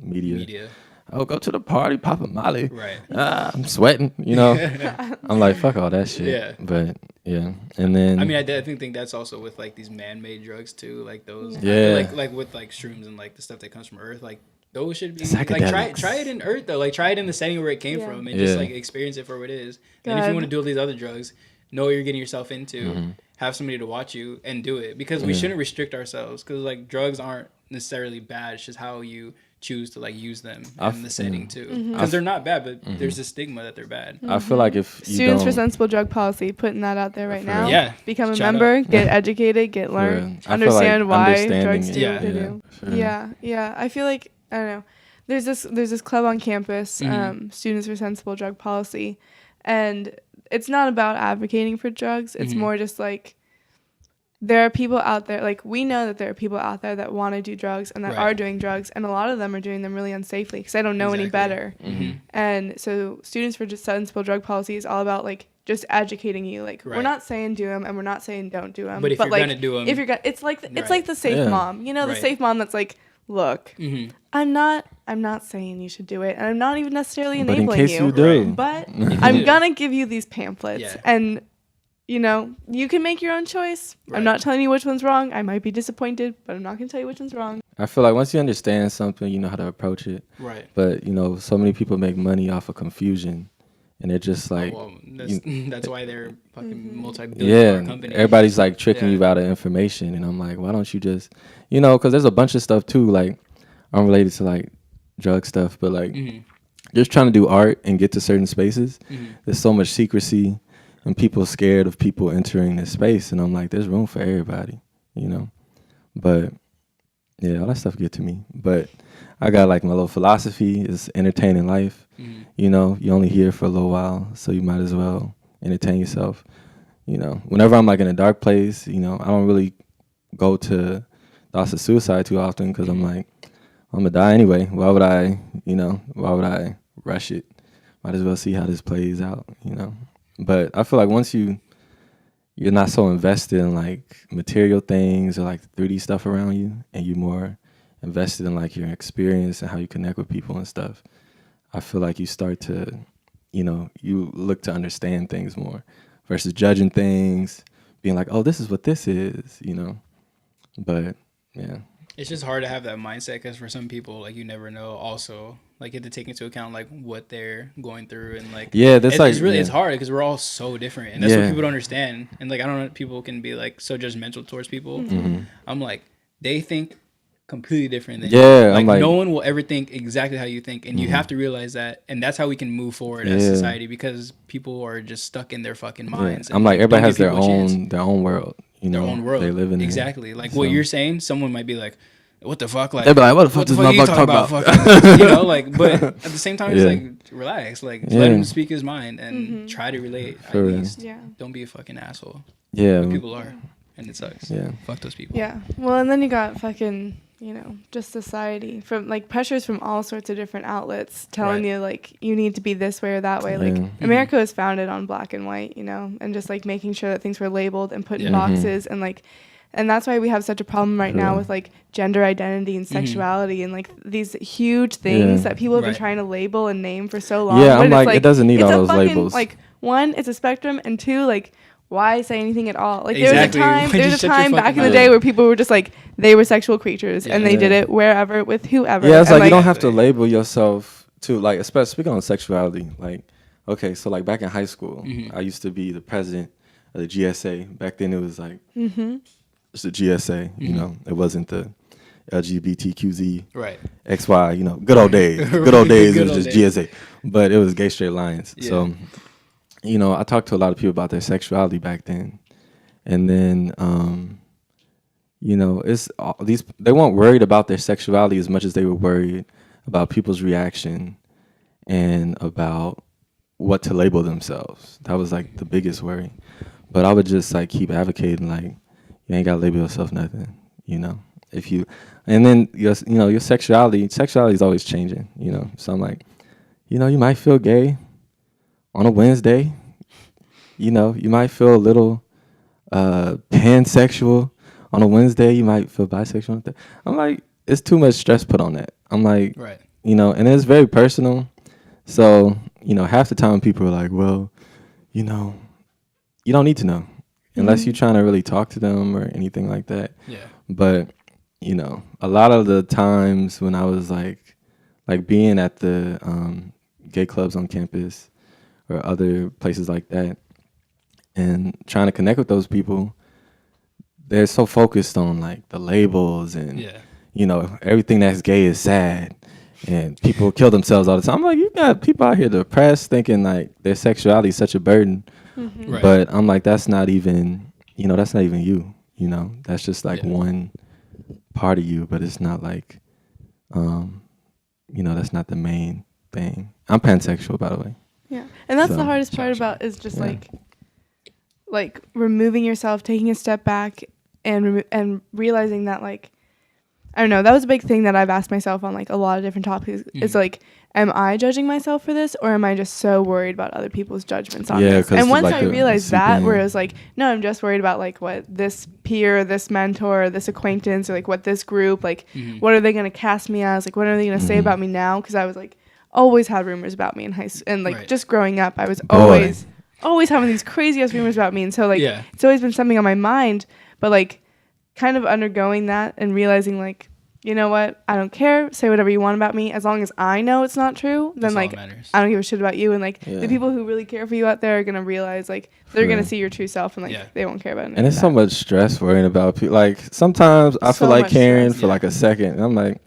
media. oh, go to the party, pop a Molly. Right. I'm sweating, you know. I'm like, fuck all that shit. Yeah. But yeah, and then I mean, I definitely think that's also with like these man-made drugs too, like those. Yeah. Like with like shrooms and like the stuff that comes from Earth, like those should be Psychedelics. like try it in Earth though, like try it in the setting where it came from, and just like experience it for what it is. And if you want to do all these other drugs, know what you're getting yourself into. Have somebody to watch you and do it, because we shouldn't restrict ourselves, because like drugs aren't necessarily bad. It's just how you choose to like use them in the setting too, because they're not bad, but there's a stigma that they're bad. I feel like if you Students for don't, Sensible Drug Policy, putting that out there right now. Yeah. Become a Shout member, get educated, get learned, I feel like understand why understanding drugs it. do what they do. Sure. Yeah. I feel like, I don't know. There's this club on campus, Students for Sensible Drug Policy, and it's not about advocating for drugs. It's more just like, there are people out there, like we know that there are people out there that want to do drugs and that are doing drugs, and a lot of them are doing them really unsafely because they don't know any better. And so Students for Sensible Drug Policy is all about like just educating you. Like we're not saying do them and we're not saying don't do them. But if you're like, gonna do them, if you're gonna, it's like the safe mom. You know, the safe mom that's like, look, I'm not saying you should do it, and I'm not even necessarily enabling but in case you do, but I'm gonna give you these pamphlets and. You know, you can make your own choice. I'm not telling you which one's wrong. I might be disappointed, but I'm not going to tell you which one's wrong. I feel like once you understand something, you know how to approach it. Right. But, you know, so many people make money off of confusion. And they're just like... that's why they're fucking multi-billion-dollar companies. Everybody's like tricking you out of information. And I'm like, why don't you just... You know, because there's a bunch of stuff too, like, unrelated to like drug stuff. But like, just trying to do art and get to certain spaces. There's so much secrecy. And people scared of people entering this space. And I'm like, there's room for everybody, you know? But, yeah, all that stuff get to me. But I got, like, my little philosophy is entertaining life. You know, you're only here for a little while, so you might as well entertain yourself. You know, whenever I'm, like, in a dark place, you know, I don't really go to thoughts of suicide too often because I'm like, I'm going to die anyway. Why would I rush it? Might as well see how this plays out, you know? But I feel like once you're not so invested in like material things or like 3D stuff around you, and you're more invested in like your experience and how you connect with people and stuff, I feel like you start to, you know, you look to understand things more versus judging things, being like, oh, this is what this is, you know. But yeah. It's just hard to have that mindset because for some people, like, you never know. Also, like, you have to take into account like what they're going through, and like it's hard because we're all so different, and that's what people don't understand. And like, I don't know, people can be like so judgmental towards people. I'm like, they think completely different than you. I'm like, no one will ever think exactly how you think, and you have to realize that, and that's how we can move forward as society, because people are just stuck in their fucking minds. I'm like, everybody has their own world. You know, their own world. They live in exactly. Like what you're saying, someone might be like, "What the fuck?" Like they'd be like, "What the fuck does my fuck talk about?" Fucking, you know, like. But at the same time, it's like, relax. Like, let him speak his mind and try to relate. At least, don't be a fucking asshole. Yeah, but people are, and it sucks. Yeah, fuck those people. Yeah. Well, and then you got fucking, you know, just society from like pressures from all sorts of different outlets telling you like you need to be this way or that way. Like America was founded on black and white, you know, and just like making sure that things were labeled and put in boxes, and like, and that's why we have such a problem right now with like gender identity and sexuality and like these huge things that people have been trying to label and name for so long. Yeah, I'm like, it doesn't need all those labels. Like, one, it's a spectrum, and two, like, why say anything at all? Like, there was a time back in the day where people were just like, they were sexual creatures and they did it wherever with whoever. Yeah, it's like you don't have to label yourself to, like, especially speaking on sexuality. Like, okay, so like back in high school, I used to be the president of the GSA. Back then it was like, it's the GSA, you know, it wasn't the LGBTQZ, XY, you know, good old days. Good old days, it was just GSA. But it was Gay Straight Alliance. Yeah. So, you know, I talked to a lot of people about their sexuality back then. And then, you know, they weren't worried about their sexuality as much as they were worried about people's reaction and about what to label themselves. That was like the biggest worry. But I would just like keep advocating, like, you ain't gotta label yourself nothing, you know. And then your sexuality is always changing, you know. So I'm like, you know, you might feel gay on a Wednesday, you know. You might feel a little pansexual on a Wednesday. You might feel bisexual. I'm like, it's too much stress put on that. I'm like, you know, and it's very personal. So, you know, half the time people are like, well, you know, you don't need to know unless you're trying to really talk to them or anything like that. Yeah. But, you know, a lot of the times when I was like being at the gay clubs on campus or other places like that and trying to connect with those people, they're so focused on like the labels and, you know, everything that's gay is sad and people kill themselves all the time. I'm like, you got people out here depressed thinking like their sexuality is such a burden. Right. But I'm like, that's not even, you know, that's not even you, you know, that's just like one part of you, but it's not like, you know, that's not the main thing. I'm pansexual, by the way. Yeah. And that's So, the hardest part about is just like removing yourself, taking a step back and realizing that like, I don't know, that was a big thing that I've asked myself on like a lot of different topics. It's like, am I judging myself for this, or am I just so worried about other people's judgments on this? And once I realized that, where it was like, no, I'm just worried about like what this peer, this mentor, this acquaintance, or like what this group, like what are they going to cast me as? Like what are they going to say about me now? Because I was like, always had rumors about me in high school, and like just growing up, I was always having these crazy ass rumors about me, and so like it's always been something on my mind. But like kind of undergoing that and realizing like, you know what, I don't care, say whatever you want about me, as long as I know it's not true, then like I don't give a shit about you. And like the people who really care for you out there are gonna realize like they're gonna see your true self, and like they won't care about anything. And it's so much stress worrying about people. Like sometimes I feel like caring for like a second, and I'm like,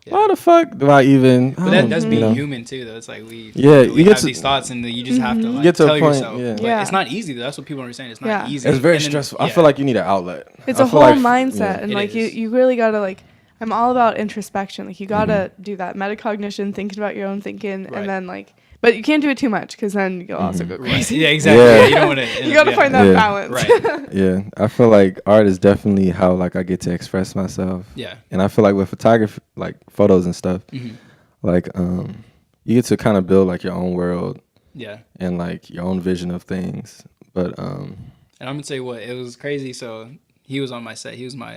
why the fuck do I even? But that's being human too, though. It's like we you have these thoughts, and you just have to like get to tell a point, yourself. But it's not easy, though. That's what people don't understand. It's not easy. It's very stressful. I feel like you need an outlet. It's a whole mindset, and like you really gotta like. I'm all about introspection. Like you gotta do that metacognition, thinking about your own thinking, and then like, but you can't do it too much because then you'll also go crazy. Yeah, exactly. Yeah, you don't want to. You gotta find that balance. Right. Yeah, I feel like art is definitely how like I get to express myself. Yeah. And I feel like with photography, like photos and stuff, like you get to kind of build like your own world. Yeah. And like your own vision of things, but And I'm gonna tell you what, it was crazy. So he was on my set. He was my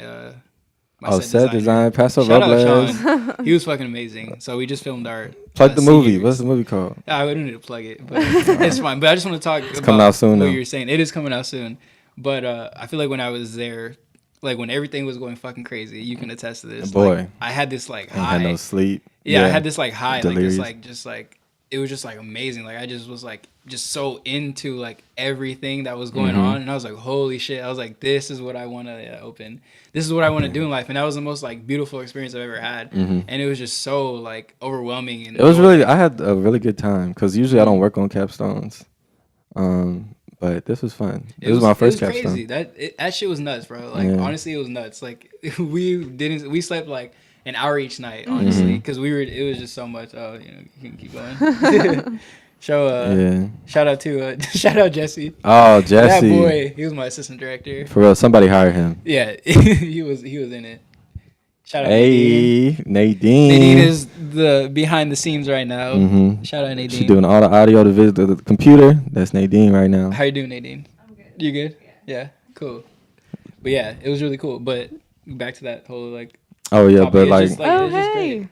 set design. Paso Shout Robles. out Sean. He was fucking amazing. So we just filmed our plug the movie. What's the movie called? I don't need to plug it, but it's fine. But I just want to talk about coming out soon, what though. you were saying. It is coming out soon. But I feel like when I was there, like when everything was going fucking crazy, you can attest to this. Boy, like, I had this like high. I had no sleep. Yeah, I had this like high, delirious. like this like just like it was just like amazing. Like I just was like just so into like everything that was going on, and I was like, holy shit! I was like, this is what I want to open. This is what I want to do in life, and that was the most like beautiful experience I've ever had. And it was just so like overwhelming. And it was really. I had a really good time because usually I don't work on capstones, but this was fun. This was my first capstone. Crazy. That shit was nuts, bro. Like honestly, it was nuts. Like we slept like an hour each night, honestly, because it was just so much. Oh, you can keep going. Shout out Jesse. Oh, Jesse. That boy, he was my assistant director. For real, somebody hire him. Yeah, he was in it. Shout out Nadeen. Nadeen is the behind the scenes right now. Shout out Nadeen. She's doing all the audio, the computer. That's Nadeen right now. How you doing, Nadeen? I'm good. You good? Yeah, cool. But yeah, it was really cool. But back to that whole like. Oh yeah, but like hey.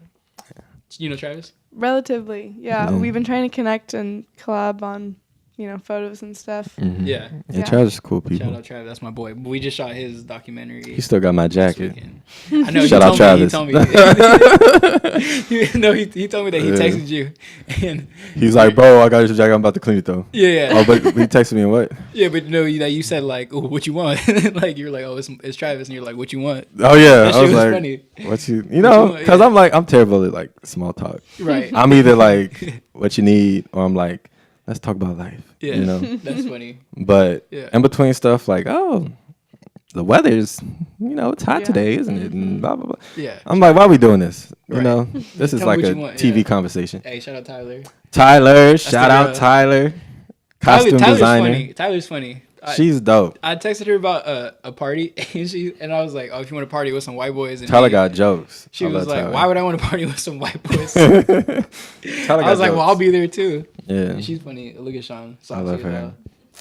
You know Travis? Relatively, yeah. We've been trying to connect and collab on, photos and stuff. Yeah, Travis is cool people. Shout out Travis, that's my boy. We just shot his documentary. He still got my jacket. I know. Shout out Travis. He told me. He told me that he texted you, and he's like, "Bro, I got your jacket. I'm about to clean it though." Yeah. Oh, but he texted me and what? Yeah, but no, that you said like, "Oh, what you want?" Like you're like, "Oh, it's Travis," and you're like, "What you want?" Oh yeah, that I was like, funny. "What you?" Because I'm terrible at like small talk. Right. I'm either like, "What you need," or I'm like, "Let's talk about life." Yeah, that's funny. But in between stuff, like, oh, the weather's, it's hot today, isn't it? And blah blah blah. Yeah. I'm like, why are we doing this? This is Tell like me a what you want, TV conversation. Hey, shout out Tyler. Shout out Tyler. Costume designer. Funny. Tyler's funny. She's dope. I texted her about a party, and I was like, "Oh, if you want to party with some white boys," and Tyler got jokes. She was like, Tyler. "Why would I want to party with some white boys?" I was like, "Well, I'll be there too." Yeah, she's funny. Look at Sean. I love her.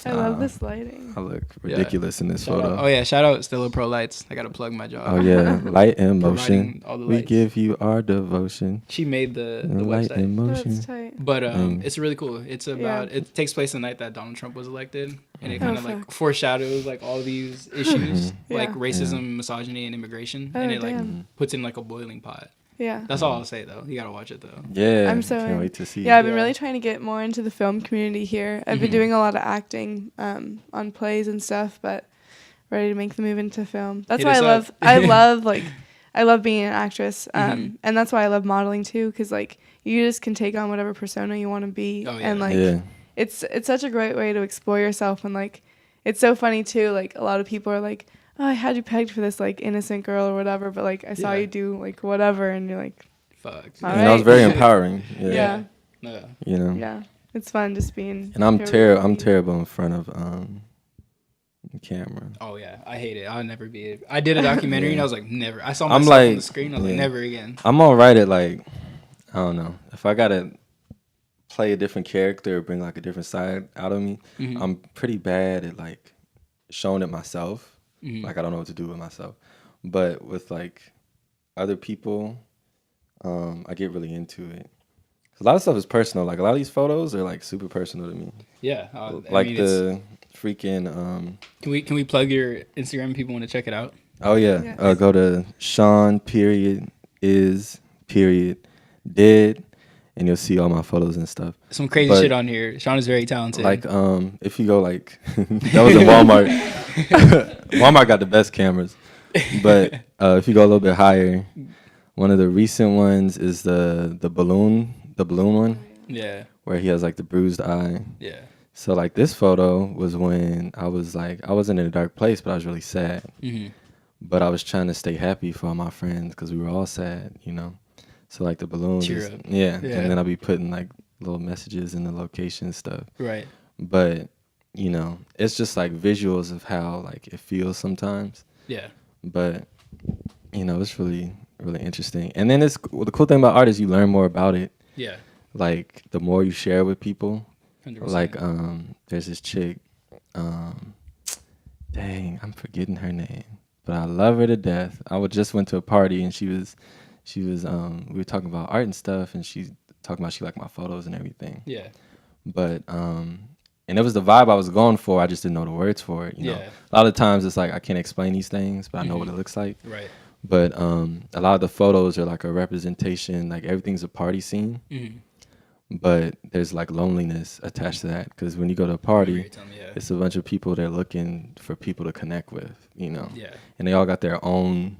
I love this lighting. I look ridiculous in this Shout photo. out. Oh yeah, shout out Stella Pro Lights. I gotta plug my job. Oh yeah, light and motion. Providing all the We lights. give you our devotion. She made the Light website. and Oh, motion. that's tight. But it's really cool. It's about it takes place the night that Donald Trump was elected, and it kind of like foreshadows like all these issues like racism, misogyny, and immigration, and it like puts in like a boiling pot. Yeah. That's all I'll say though. You gotta watch it though. Yeah, I'm so can't wait to see. Yeah, I've been really trying to get more into the film community here. I've been doing a lot of acting on plays and stuff, but ready to make the move into film. That's Hit why us up. I love being an actress, and that's why I love modeling too, because like you just can take on whatever persona you want to be, and like it's such a great way to explore yourself, and like it's so funny too. Like a lot of people are like, oh, I had you pegged for this like innocent girl or whatever, but like I saw you do like whatever, and you're like, fuck. And that was very empowering. Yeah. You know. Yeah. It's fun just being. And I'm terrible in front of the camera. Oh yeah, I hate it. I'll never be. I did a documentary and I was like, never. I saw myself on the screen. I was like, never again. I'm alright at like, I don't know. If I gotta play a different character or bring like a different side out of me, I'm pretty bad at like showing it myself. Like I don't know what to do with myself, but with like other people, I get really into it. A lot of stuff is personal. Like a lot of these photos are like super personal to me. Yeah, like the freaking. Can we plug your Instagram? If people want to check it out. Oh yeah, go to Sean did, and you'll see all my photos and stuff. Some crazy shit on here. Sean is very talented. Like if you go like that was in Walmart. Walmart got the best cameras, but if you go a little bit higher, one of the recent ones is the balloon one. Yeah. Where he has like the bruised eye. Yeah. So like this photo was when I was like I wasn't in a dark place, but I was really sad. But I was trying to stay happy for all my friends because we were all sad, you know. So like the balloons, yeah, and then I'll be putting like little messages in the location and stuff. Right. But you know, it's just like visuals of how like it feels sometimes. Yeah. But you know, it's really interesting. And then the cool thing about art is you learn more about it. Yeah. Like the more you share with people. 100%. Like there's this chick, dang, I'm forgetting her name, but I love her to death. I just went to a party and she was we were talking about art and stuff, and she's talking about she liked my photos and everything. Yeah. But and it was the vibe I was going for. I just didn't know the words for it. You know, a lot of times it's like I can't explain these things, but I know what it looks like. Right. But a lot of the photos are like a representation. Like everything's a party scene. But there's like loneliness attached to that, because when you go to a party, it's a bunch of people that are looking for people to connect with, you know. Yeah. And they all got their own.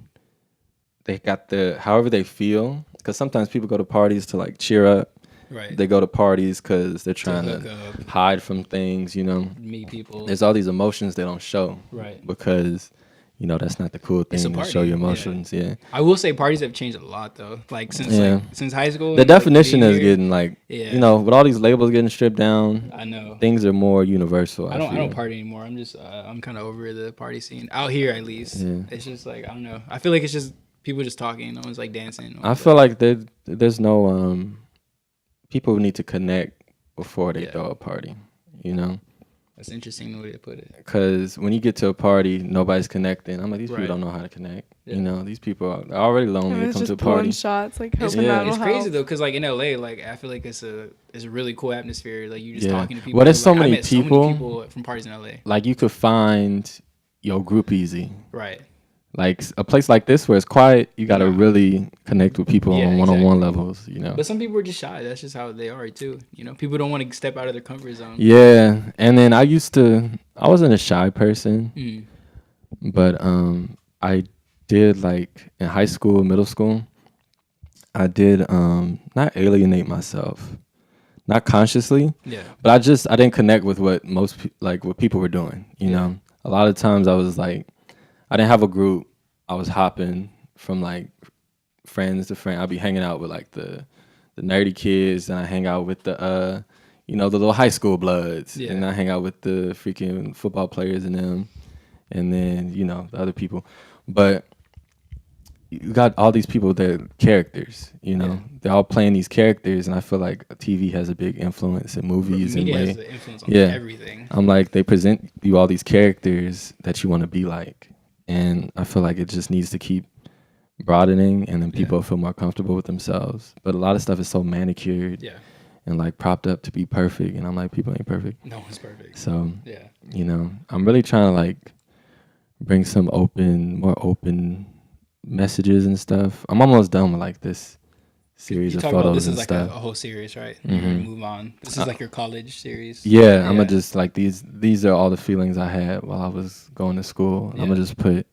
They got however they feel, because sometimes people go to parties to like cheer up. Right. They go to parties because they're trying to hide from things, you know. Meet people. There's all these emotions they don't show. Right. Because, you know, that's not the cool thing to show your emotions. Yeah. I will say parties have changed a lot though. Like since high school. The definition is getting like, you know, with all these labels getting stripped down. I know. Things are more universal. I don't party anymore. I'm just I'm kind of over the party scene out here at least. Yeah. It's just like I don't know. I feel like it's just people just talking. No one's like dancing. I feel like there's no people need to connect before they throw a party. You know. That's interesting the way to put it. Because when you get to a party, nobody's connecting. I'm like, these people don't know how to connect. Yeah. You know, these people are already lonely to come to a party. Shots, like it's crazy though, because like in LA, like I feel like it's a really cool atmosphere. Like you just talking to people. Well, there's so like, many I met people. So many people from parties in LA. Like you could find your group easy. Right. Like a place like this where it's quiet, you got to really connect with people on one-on-one levels, you know. But some people are just shy. That's just how they are too. You know, people don't want to step out of their comfort zone. Yeah, and then I wasn't a shy person, but I did like in high school, middle school, I did not alienate myself, not consciously, but I didn't connect with what what people were doing. You know, a lot of times I was like, I didn't have a group. I was hopping from like friends to friends. I'd be hanging out with like the nerdy kids, and I hang out with the the little high school bloods, and I hang out with the freaking football players and them, and then the other people. But you got all these people that are characters, you know. Yeah. They're all playing these characters, and I feel like TV has a big influence in movies and Media way. has the influence on Yeah. everything. I'm like, they present you all these characters that you want to be like, and I feel like it just needs to keep broadening, and then people feel more comfortable with themselves. But a lot of stuff is so manicured Yeah. and like propped up to be perfect, and I'm like, people ain't perfect. No one's perfect. So Yeah. you know, I'm really trying to like bring some more open messages and stuff. I'm almost done with like this series You of talk about photos this and is like a stuff. whole series, right? Mhm. You're gonna move on. This is like your college series. Yeah, I'm gonna just like these are all the feelings I had while I was going to school. And I'm Yeah. gonna just put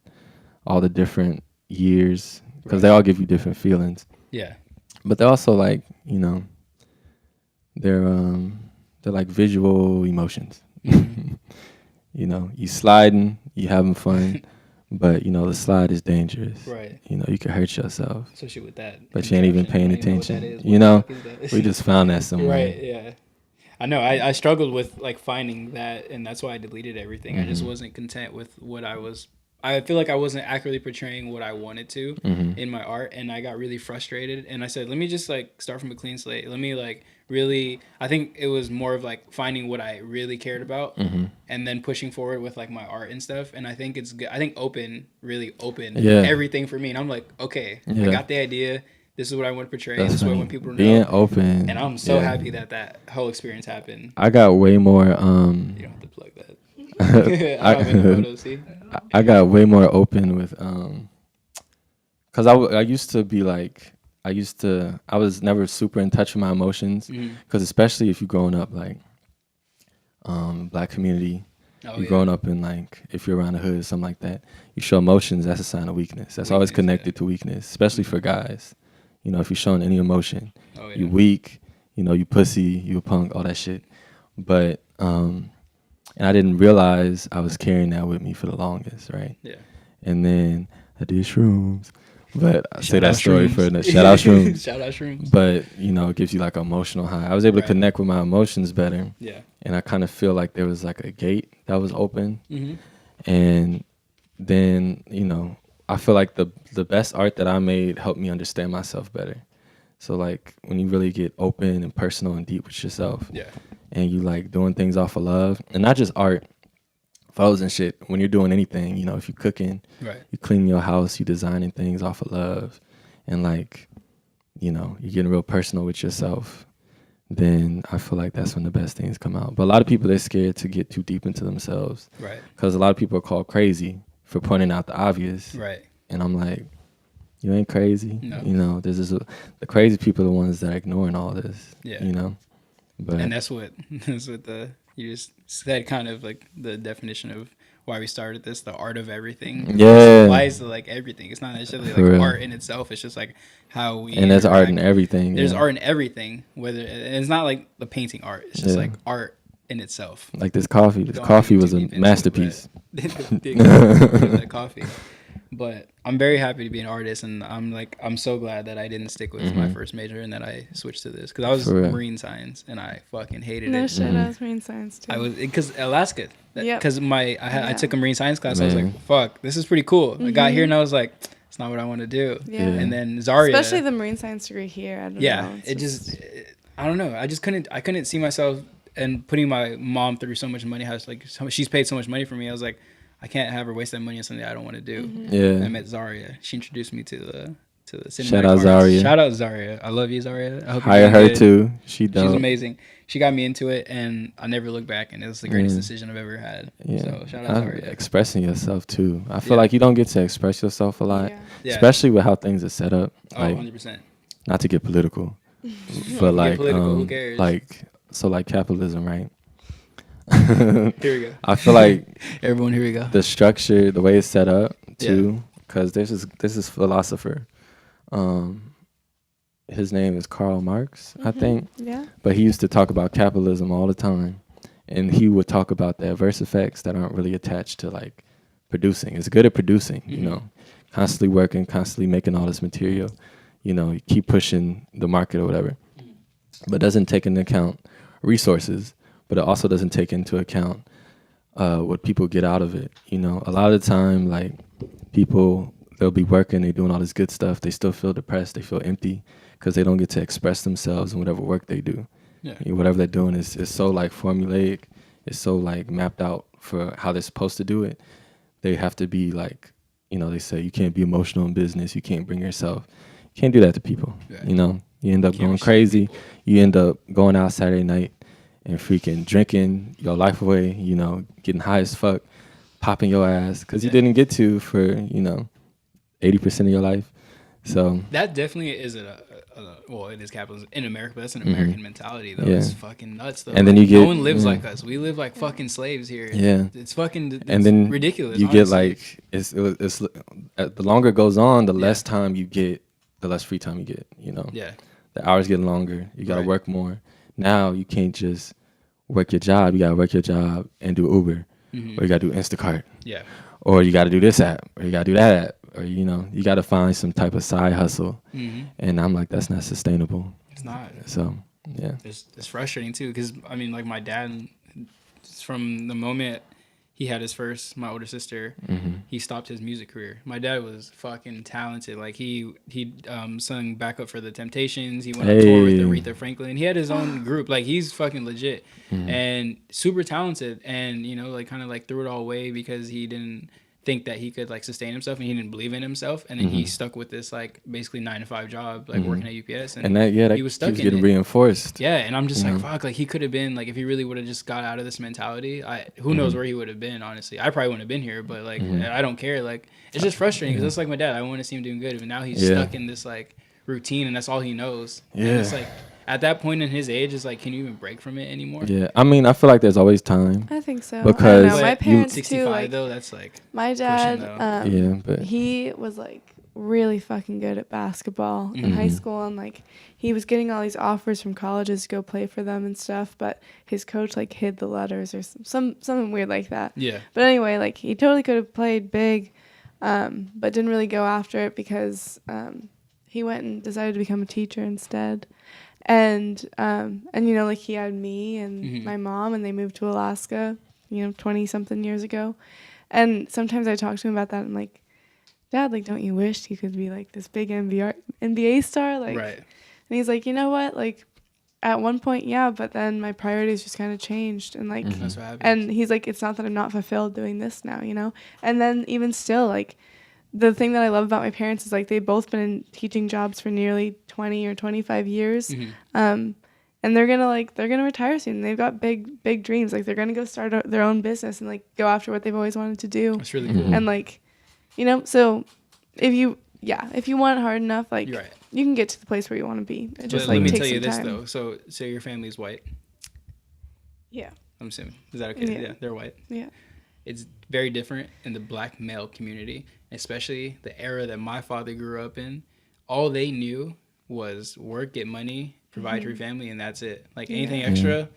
all the different years because Right. they all give you different feelings. Yeah. But they're also like, you know, they're like visual emotions. Mhm. You know, you sliding, you having fun, but you know the slide is dangerous. Right. You know, you can hurt yourself. Especially with that. But you ain't even contraption. paying I don't even know what that attention. is. You What know, the fuck is that? we just found that somewhere. Right. Yeah. I know. I struggled with like finding that, and that's why I deleted everything. I just wasn't content with what I was. I feel like I wasn't accurately portraying what I wanted to in my art, and I got really frustrated. And I said, let me just like start from a clean slate. Let me like really. I think it was more of like finding what I really cared about, and then pushing forward with like my art and stuff. And I think it's good. I think really opened everything for me. And I'm like, okay, I got the idea. This is what I want to portray. That's this is what I funny. want people to Being know. open. And I'm so happy that whole experience happened. I got way more. You don't have to plug that. I don't have any photos, see? I got way more open with because I used to be like I was never super in touch with my emotions because especially if you're growing up like black community, you're growing up in like if you're around the hood or something like that, you show emotions, that's a sign of weakness. That's always connected to weakness, especially for guys. You know, if you're showing any emotion, you weak, you know, you pussy, you a punk, all that shit. But and I didn't realize I was carrying that with me for the longest, right? Yeah. And then I did shrooms. But I say Shout that out story shrooms. for the shout out shrooms. Shout out shrooms. But, you know, it gives you like an emotional high. I was able to Right. connect with my emotions better. Yeah. And I kind of feel like there was like a gate that was open. Mm-hmm. And then, you know, I feel like the best art that I made helped me understand myself better. So like when you really get open and personal and deep with yourself, and you like doing things off of love, and not just art, photos and shit. When you're doing anything, you know, if you're cooking, you cleaning your house, you designing things off of love, and like, you know, you're getting real personal with yourself, then I feel like that's when the best things come out. But a lot of people, they're scared to get too deep into themselves, Right. because a lot of people are called crazy for pointing out the obvious, Right. and I'm like, you ain't crazy. No. You know, the crazy people are the ones that are ignoring all this. Yeah. You know, but And that's what you just said, kind of like the definition of why we started this, the art of everything. Yeah. It applies to like everything. It's not necessarily For like real. art in itself. It's just like how we. and there's art in interact. everything. There's yeah. art in everything. Whether and it's not like the painting art. It's just like art in itself. Like this coffee. This Don't coffee get was too a deep into it, masterpiece. but- that coffee. But I'm very happy to be an artist, and I'm so glad that I didn't stick with my first major and that I switched to this because I was For real. marine science and I fucking hated No it. shit, I was marine science too. I was because Alaska. Yep. Because I took a marine science class. I Man. was like, fuck, this is pretty cool. I got here and I was like, it's not what I want to do. Yeah. And then Zaria, Especially the marine science degree here. I don't know. It's I don't know. I couldn't see myself and putting my mom through so much money. She's paid so much money for me. I was like, I can't have her waste that money on something I don't want to do. Yeah. I met Zaria. She introduced me to the cinematic Shout out arts. Zaria. Shout out Zaria. I love you, Zaria. I hope you're Hire doing her good. too. She's amazing. She got me into it, and I never looked back. And it was the greatest decision I've ever had. Yeah. So shout out Zaria. Expressing yourself too. I feel like you don't get to express yourself a lot, Yeah. especially with how things are set up. Oh, Like, 100%. not to get political, but like, political, who cares? like capitalism, right? Here we go. I feel like Everyone, here we go. the structure, the way it's set up too, because this is philosopher. His name is Karl Marx, I think. Yeah. But he used to talk about capitalism all the time, and he would talk about the adverse effects that aren't really attached to like producing. It's good at producing, you know, constantly working, constantly making all this material. You know, you keep pushing the market or whatever, but doesn't take into account resources. But it also doesn't take into account what people get out of it. You know, a lot of the time, like people, they'll be working, they're doing all this good stuff, they still feel depressed, they feel empty because they don't get to express themselves in whatever work they do. Yeah. Whatever they're doing is so like formulaic, it's so like mapped out for how they're supposed to do it. They have to be like, they say you can't be emotional in business, you can't bring yourself. You can't do that to people. Yeah. You end up going crazy. You end up going out Saturday night and freaking drinking your life away, getting high as fuck, popping your ass because you didn't get to for, 80% of your life. So that definitely is well, it is capitalism in America, but that's an American mentality, though. Yeah. It's fucking nuts, though. And then you get, no one lives like us. We live like fucking slaves here. Yeah, it's fucking and then ridiculous. You honestly. Get like it's the longer it goes on, the less time you get, the less free time you get. Yeah, the hours get longer. You gotta work more. Now you can't just work your job. You gotta work your job and do Uber, or you gotta do Instacart. Yeah, or you gotta do this app, or you gotta do that app. Or, you got to find some type of side hustle. And I'm like, that's not sustainable. It's not. So, yeah. It's frustrating, too, because, I mean, like, my dad, from the moment he had my older sister, he stopped his music career. My dad was fucking talented. Like, he sung backup for The Temptations. He went on tour with Aretha Franklin. He had his own group. Like, he's fucking legit and super talented. And, like, kind of, like, threw it all away because he didn't think that he could like sustain himself and he didn't believe in himself, and then he stuck with this like basically 9-to-5 job, like working at UPS, and that he was stuck keeps getting reinforced. And I'm just like, fuck, like he could have been like, if he really would have just got out of this mentality, who knows where he would have been. Honestly, I probably wouldn't have been here, but like I don't care. Like it's just frustrating because it's like my dad, I want to see him doing good, but now he's stuck in this like routine and that's all he knows. And it's like at that point in his age, it's like, can you even break from it anymore? Yeah, I mean, I feel like there's always time. I think so. Because I don't know. My parents 65 too, like, though, that's like my dad. But he was like really fucking good at basketball in high school, and like he was getting all these offers from colleges to go play for them and stuff. But his coach like hid the letters or something weird like that. Yeah. But anyway, like he totally could have played big, but didn't really go after it because he went and decided to become a teacher instead. And like he had me and my mom, and they moved to Alaska, 20 something years ago. And sometimes I talk to him about that. I'm like, Dad, like, don't you wish you could be like this big NBA star? Like, right. And he's like, you know what? Like, at one point, yeah, but then my priorities just kind of changed. And like, That's what happens. and he's like, it's not that I'm not fulfilled doing this now, And then even still, like, the thing that I love about my parents is like they've both been in teaching jobs for nearly 20 or 25 years. And they're gonna retire soon. They've got big dreams. Like they're gonna go start their own business and like go after what they've always wanted to do. That's really cool. And like, so if you want it hard enough, like you can get to the place where you want to be. It just let like me takes tell you some this time. though. So your family's white. Yeah. I'm assuming. Is that okay? Yeah, they're white. Yeah. It's very different in the black male community, especially the era that my father grew up in. All they knew was work, get money, provide for your family, and that's it. Like anything extra,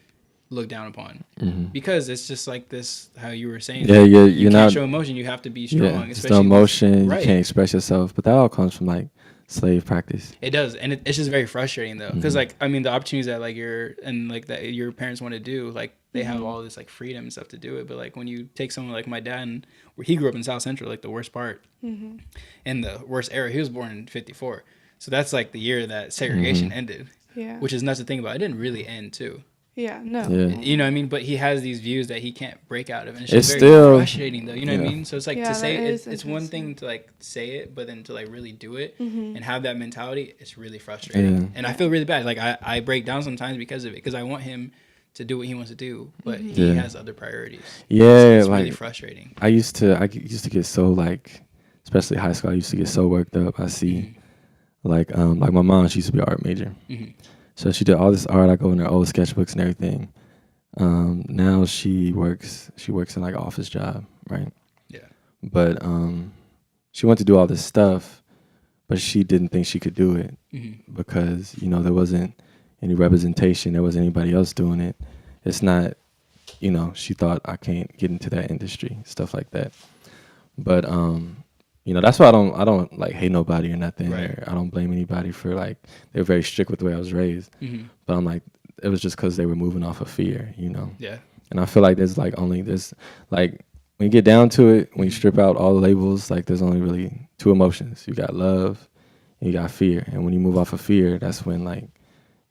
looked down upon. Because it's just like this, how you were saying. Yeah, you can't not show emotion. You have to be strong. Yeah, just no emotion. You can't express yourself. But that all comes from like slave practice. It does, and it's just very frustrating though, because like I mean the opportunities that like your parents want to do, like they have all this like freedom and stuff to do it, but like when you take someone like my dad, and where he grew up in South Central, like the worst part, and the worst era. He was born in '54, so that's like the year that segregation ended. Yeah, which is nuts to think about. It didn't really end too. Yeah, no. Yeah. You know what I mean? But he has these views that he can't break out of. And it's very still frustrating, though. You know what I mean? So it's like to say it's one thing to like say it, but then to like really do it and have that mentality, it's really frustrating. Yeah. And I feel really bad. Like I break down sometimes because of it, because I want him to do what he wants to do, but he has other priorities. Yeah, so it's really frustrating. I used to get so like, especially high school, I used to get so worked up. I see like my mom, she used to be an art major. So she did all this art. I go in her old sketchbooks and everything. Now she works in like an office job, right? Yeah. But she wanted to do all this stuff, but she didn't think she could do it because, there wasn't any representation. There wasn't anybody else doing it. It's not, she thought I can't get into that industry, stuff like that. But that's why I don't like hate nobody or nothing. Right. Or I don't blame anybody for like, they were very strict with the way I was raised. But I'm like, it was just because they were moving off of fear, Yeah. And I feel like there's like when you get down to it, when you strip out all the labels, like there's only really two emotions. You got love and you got fear. And when you move off of fear, that's when like,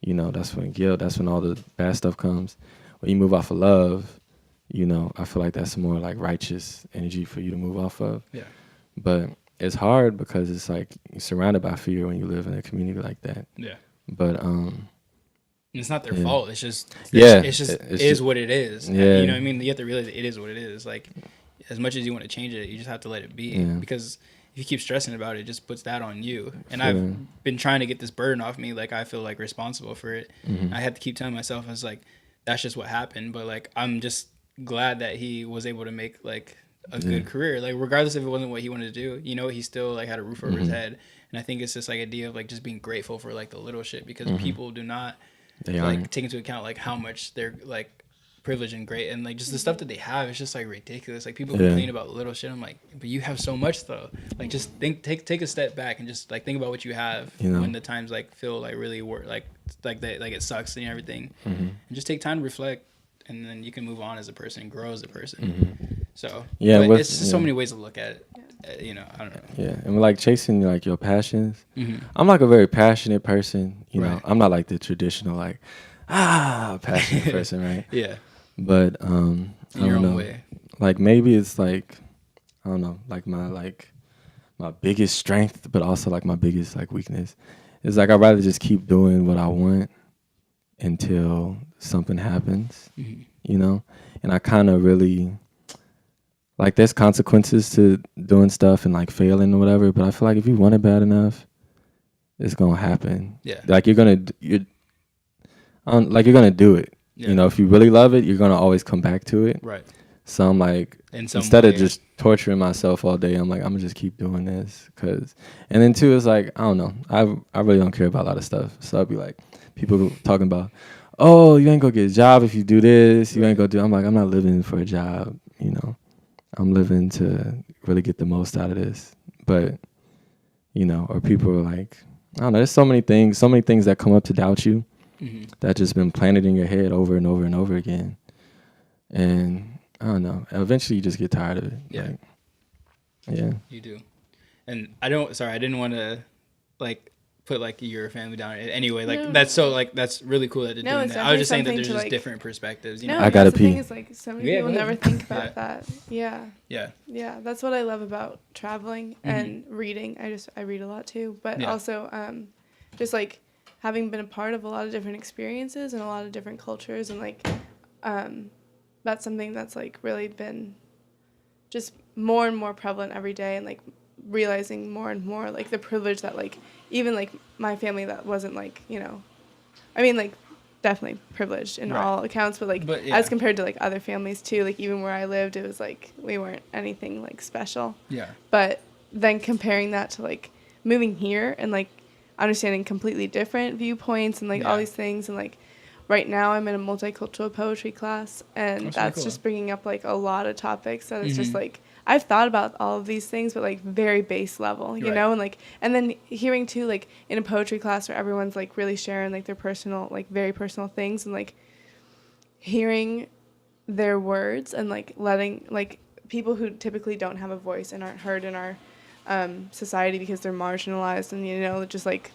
you know, that's when guilt, that's when all the bad stuff comes. When you move off of love, you know, I feel like that's more like righteous energy for you to move off of. Yeah. But it's hard because it's like you're surrounded by fear when you live in a community like that. Yeah. But it's not their yeah. fault. It's just It's is just, what it is. Yeah. You know what I mean? You have to realize it is what it is. Like, as much as you want to change it, you just have to let it be. Yeah. Because if you keep stressing about it, it just puts that on you. And Sure. I've been trying to get this burden off me. Like, I feel like responsible for it. Mm-hmm. I had to keep telling myself, I was like, that's just what happened. But like, I'm just glad that he was able to make like a good career. Like, regardless if it wasn't what he wanted to do, you know, he still like had a roof over his head. And I think it's just like a idea of like just being grateful for like the little shit, because people do not like take into account like how much they're like privileged and great, and like just the stuff that they have is just like ridiculous. Like, people complain about little shit. I'm like, but you have so much though. Like, just take a step back and just like think about what you have, you know, when the times like feel like really like that, like it sucks and everything, and just take time to reflect, and then you can move on as a person and grow as a person. So yeah, but it's just so many ways to look at it. You know, I don't know. Yeah, and like chasing like your passions. I'm like a very passionate person. You know, Right. I'm not like the traditional like passionate person, right? Yeah. But I In don't your own know. way. Like maybe it's like I don't know, like my biggest strength, but also like my biggest like weakness. It's like I'd rather just keep doing what I want until something happens, you know? And I kind of really, like, there's consequences to doing stuff and like failing or whatever, but I feel like if you want it bad enough, it's going to happen. Yeah. Like you're going to do it. Yeah. You know, if you really love it, you're going to always come back to it. Right. So I'm like, In some instead way. of just torturing myself all day, I'm like, I'm gonna just keep doing this. And then two, it's like, I don't know, I really don't care about a lot of stuff. So I'd be like, people talking about, oh, you ain't gonna get a job if you do this. You ain't gonna do. I'm like, I'm not living for a job. You know, I'm living to really get the most out of this. But, you know, or people are like, I don't know. There's so many things that come up to doubt you that just been planted in your head over and over and over again. And I don't know. Eventually, you just get tired of it. Yeah. Like, yeah. You do. And I didn't want to like put like your family down anyway. Like, that's really cool that they're doing it's that. I was just saying that definitely there's something just to, like, different perspectives. You No, know? I gotta that's the pee. thing is, like, so many Yeah, people go ahead. never think about Yeah. that. Yeah. Yeah. Yeah, that's what I love about traveling and reading. I read a lot too, but also just like having been a part of a lot of different experiences and a lot of different cultures, and like that's something that's like really been just more and more prevalent every day, and like realizing more and more like the privilege that like even like my family that wasn't like, you know, I mean like definitely privileged in all accounts, but like as compared to like other families too, like even where I lived, it was like we weren't anything like special. Yeah. But then comparing that to like moving here and like understanding completely different viewpoints and like all these things, and like right now I'm in a multicultural poetry class, and that's cool. just bringing up like a lot of topics that it's just like I've thought about all of these things, but like very base level, you know, and like, and then hearing too, like in a poetry class where everyone's like really sharing like their personal, like very personal things, and like hearing their words and like letting like people who typically don't have a voice and aren't heard in our society because they're marginalized, and you know, just like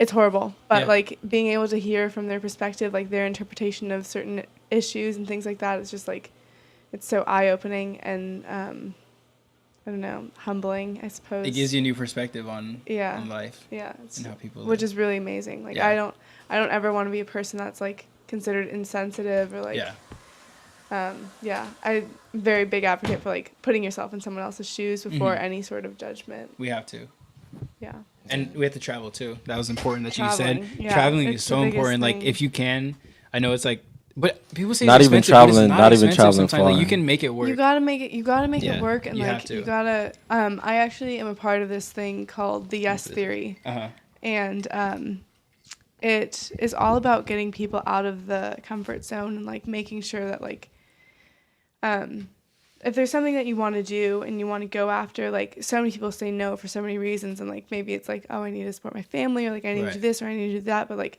it's horrible, but like being able to hear from their perspective, like their interpretation of certain issues and things like that, is just like, it's so eye-opening and I don't know, humbling, I suppose. It gives you a new perspective on life. Yeah, and how people live. which is really amazing. Like I don't ever want to be a person that's like considered insensitive or like I'm very big advocate for like putting yourself in someone else's shoes before any sort of judgment. We have to. Yeah. And we have to travel too. That was important that Traveling, you said. yeah, Traveling is it's so the biggest important. Like thing. if you can, I know it's like, but people say Not it's even expensive, but it's traveling- not even expensive traveling sometimes. Like far. you can make it work. You gotta make it Yeah, work, and you have like to. you gotta. I actually am a part of this thing called the Yes Theory, and it is all about getting people out of the comfort zone and like making sure that like, if there's something that you want to do and you want to go after, like so many people say no for so many reasons, and like maybe it's like, oh, I need to support my family, or like I need to do this or I need to do that, but like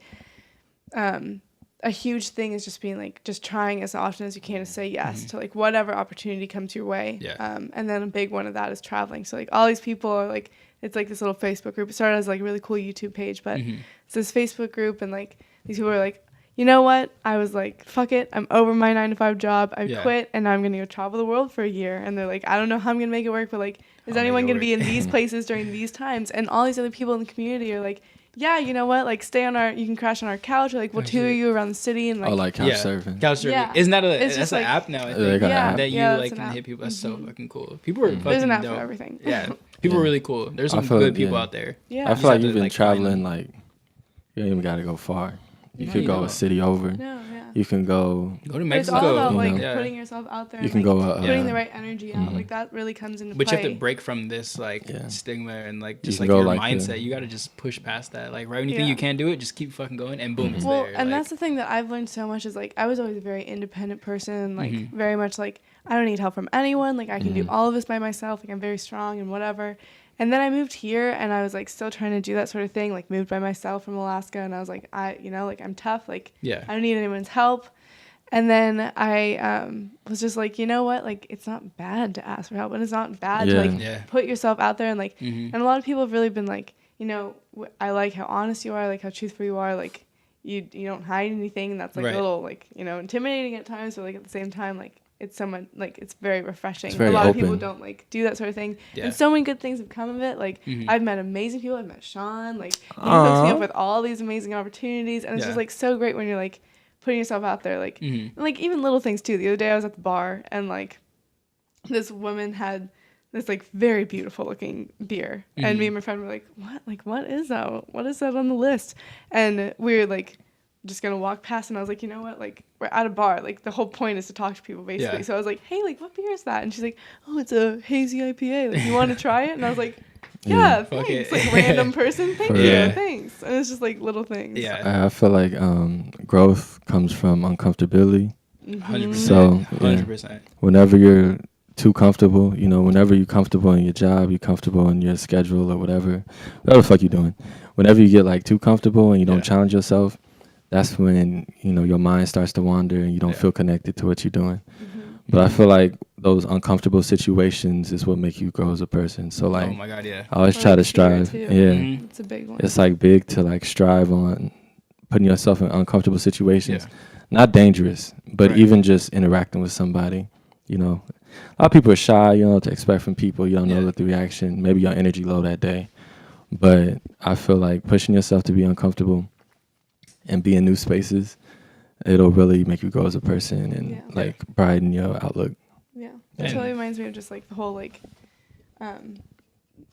a huge thing is just being like, just trying as often as you can to say yes to like whatever opportunity comes your way. Yeah. And then a big one of that is traveling. So like all these people are like, it's like this little Facebook group. It started as like a really cool YouTube page, but it's this Facebook group, and like these people are like, you know what? I was like, fuck it. I'm over my 9-to-5 job. I quit, and now I'm going to go travel the world for a year. And they're like, I don't know how I'm going to make it work, but like, is anyone going to be in these places during these times? And all these other people in the community are like, yeah, you know what? Like, you can crash on our couch, or like, we'll tour you around the city, and like, couch surfing. Couch surfing. Yeah. Isn't that That's an like, app now? I they think got an app. that you Yeah, like an can app. hit people. That's so fucking cool. People are fucking there's an app dope. for everything. Yeah, people are really cool. There's some feel- good people yeah. out there. Yeah. I feel like You you've just have been to, like, find traveling like you ain't even got to go far. You could you go don't. a city over. No, yeah. You can go. Go to But Mexico. it's all about you like know. putting yourself out there. You And, can like, go. putting the right energy out. Like that really comes into But play. you have to break from this like Yeah. stigma and like You just can like go your like mindset. You got to just push past that. Like right when you think Yeah. you can't do it, just keep fucking going, and boom, it's Well, there. and like, that's the thing that I've learned so much is like I was always a very independent person, like very much like I don't need help from anyone. Like I can do all of this by myself. Like I'm very strong and whatever. And then I moved here, and I was like still trying to do that sort of thing. Like moved by myself from Alaska, and I was like, like I'm tough. Like Yeah. I don't need anyone's help. And then I was just like, you know what? Like it's not bad to ask for help, and it's not bad to like Yeah. put yourself out there and like. And a lot of people have really been like, I like how honest you are, I like how truthful you are, like. You don't hide anything, and that's like Right. a little like intimidating at times, but like at the same time like it's someone like it's very refreshing. It's very a lot of open. people don't like do that sort of thing, Yeah. and so many good things have come of it. Like I've met amazing people. I've met Sean. Like he hooks me Aw. up with all these amazing opportunities, and it's Yeah. just like so great when you're like putting yourself out there. Like and, like even little things too. The other day I was at the bar, and like this woman had this like very beautiful looking beer, and me and my friend were like, what is that? What is that on the list? And we were like just gonna walk past, and I was like, you know what, like we're at a bar, like the whole point is to talk to people basically. Yeah. So I was like, hey, like what beer is that? And she's like, oh, it's a hazy IPA, like you want to try it? And I was like, yeah, Fuck thanks. it. Like random person, thank For you, real. thanks. And it's just like little things. Yeah. I feel like growth comes from uncomfortability. 100%. So, yeah. 100%. Whenever you're too comfortable, whenever you're comfortable in your job, you're comfortable in your schedule or whatever the fuck you're doing. Whenever you get like too comfortable and you don't challenge yourself, that's when, your mind starts to wander and you don't feel connected to what you're doing. But I feel like those uncomfortable situations is what make you grow as a person. So like, Oh my god, yeah. I always Or, try like, to fear, strive. too. Yeah. It's a big one. It's like big to like strive on putting yourself in uncomfortable situations. Yeah. Not dangerous, but Right. even just interacting with somebody, a lot of people are shy, to expect from people. You don't know Yeah. what the reaction, maybe your energy low that day. But I feel like pushing yourself to be uncomfortable and be in new spaces, it'll really make you grow as a person and like brighten your outlook. Yeah, that totally reminds me of just like the whole like,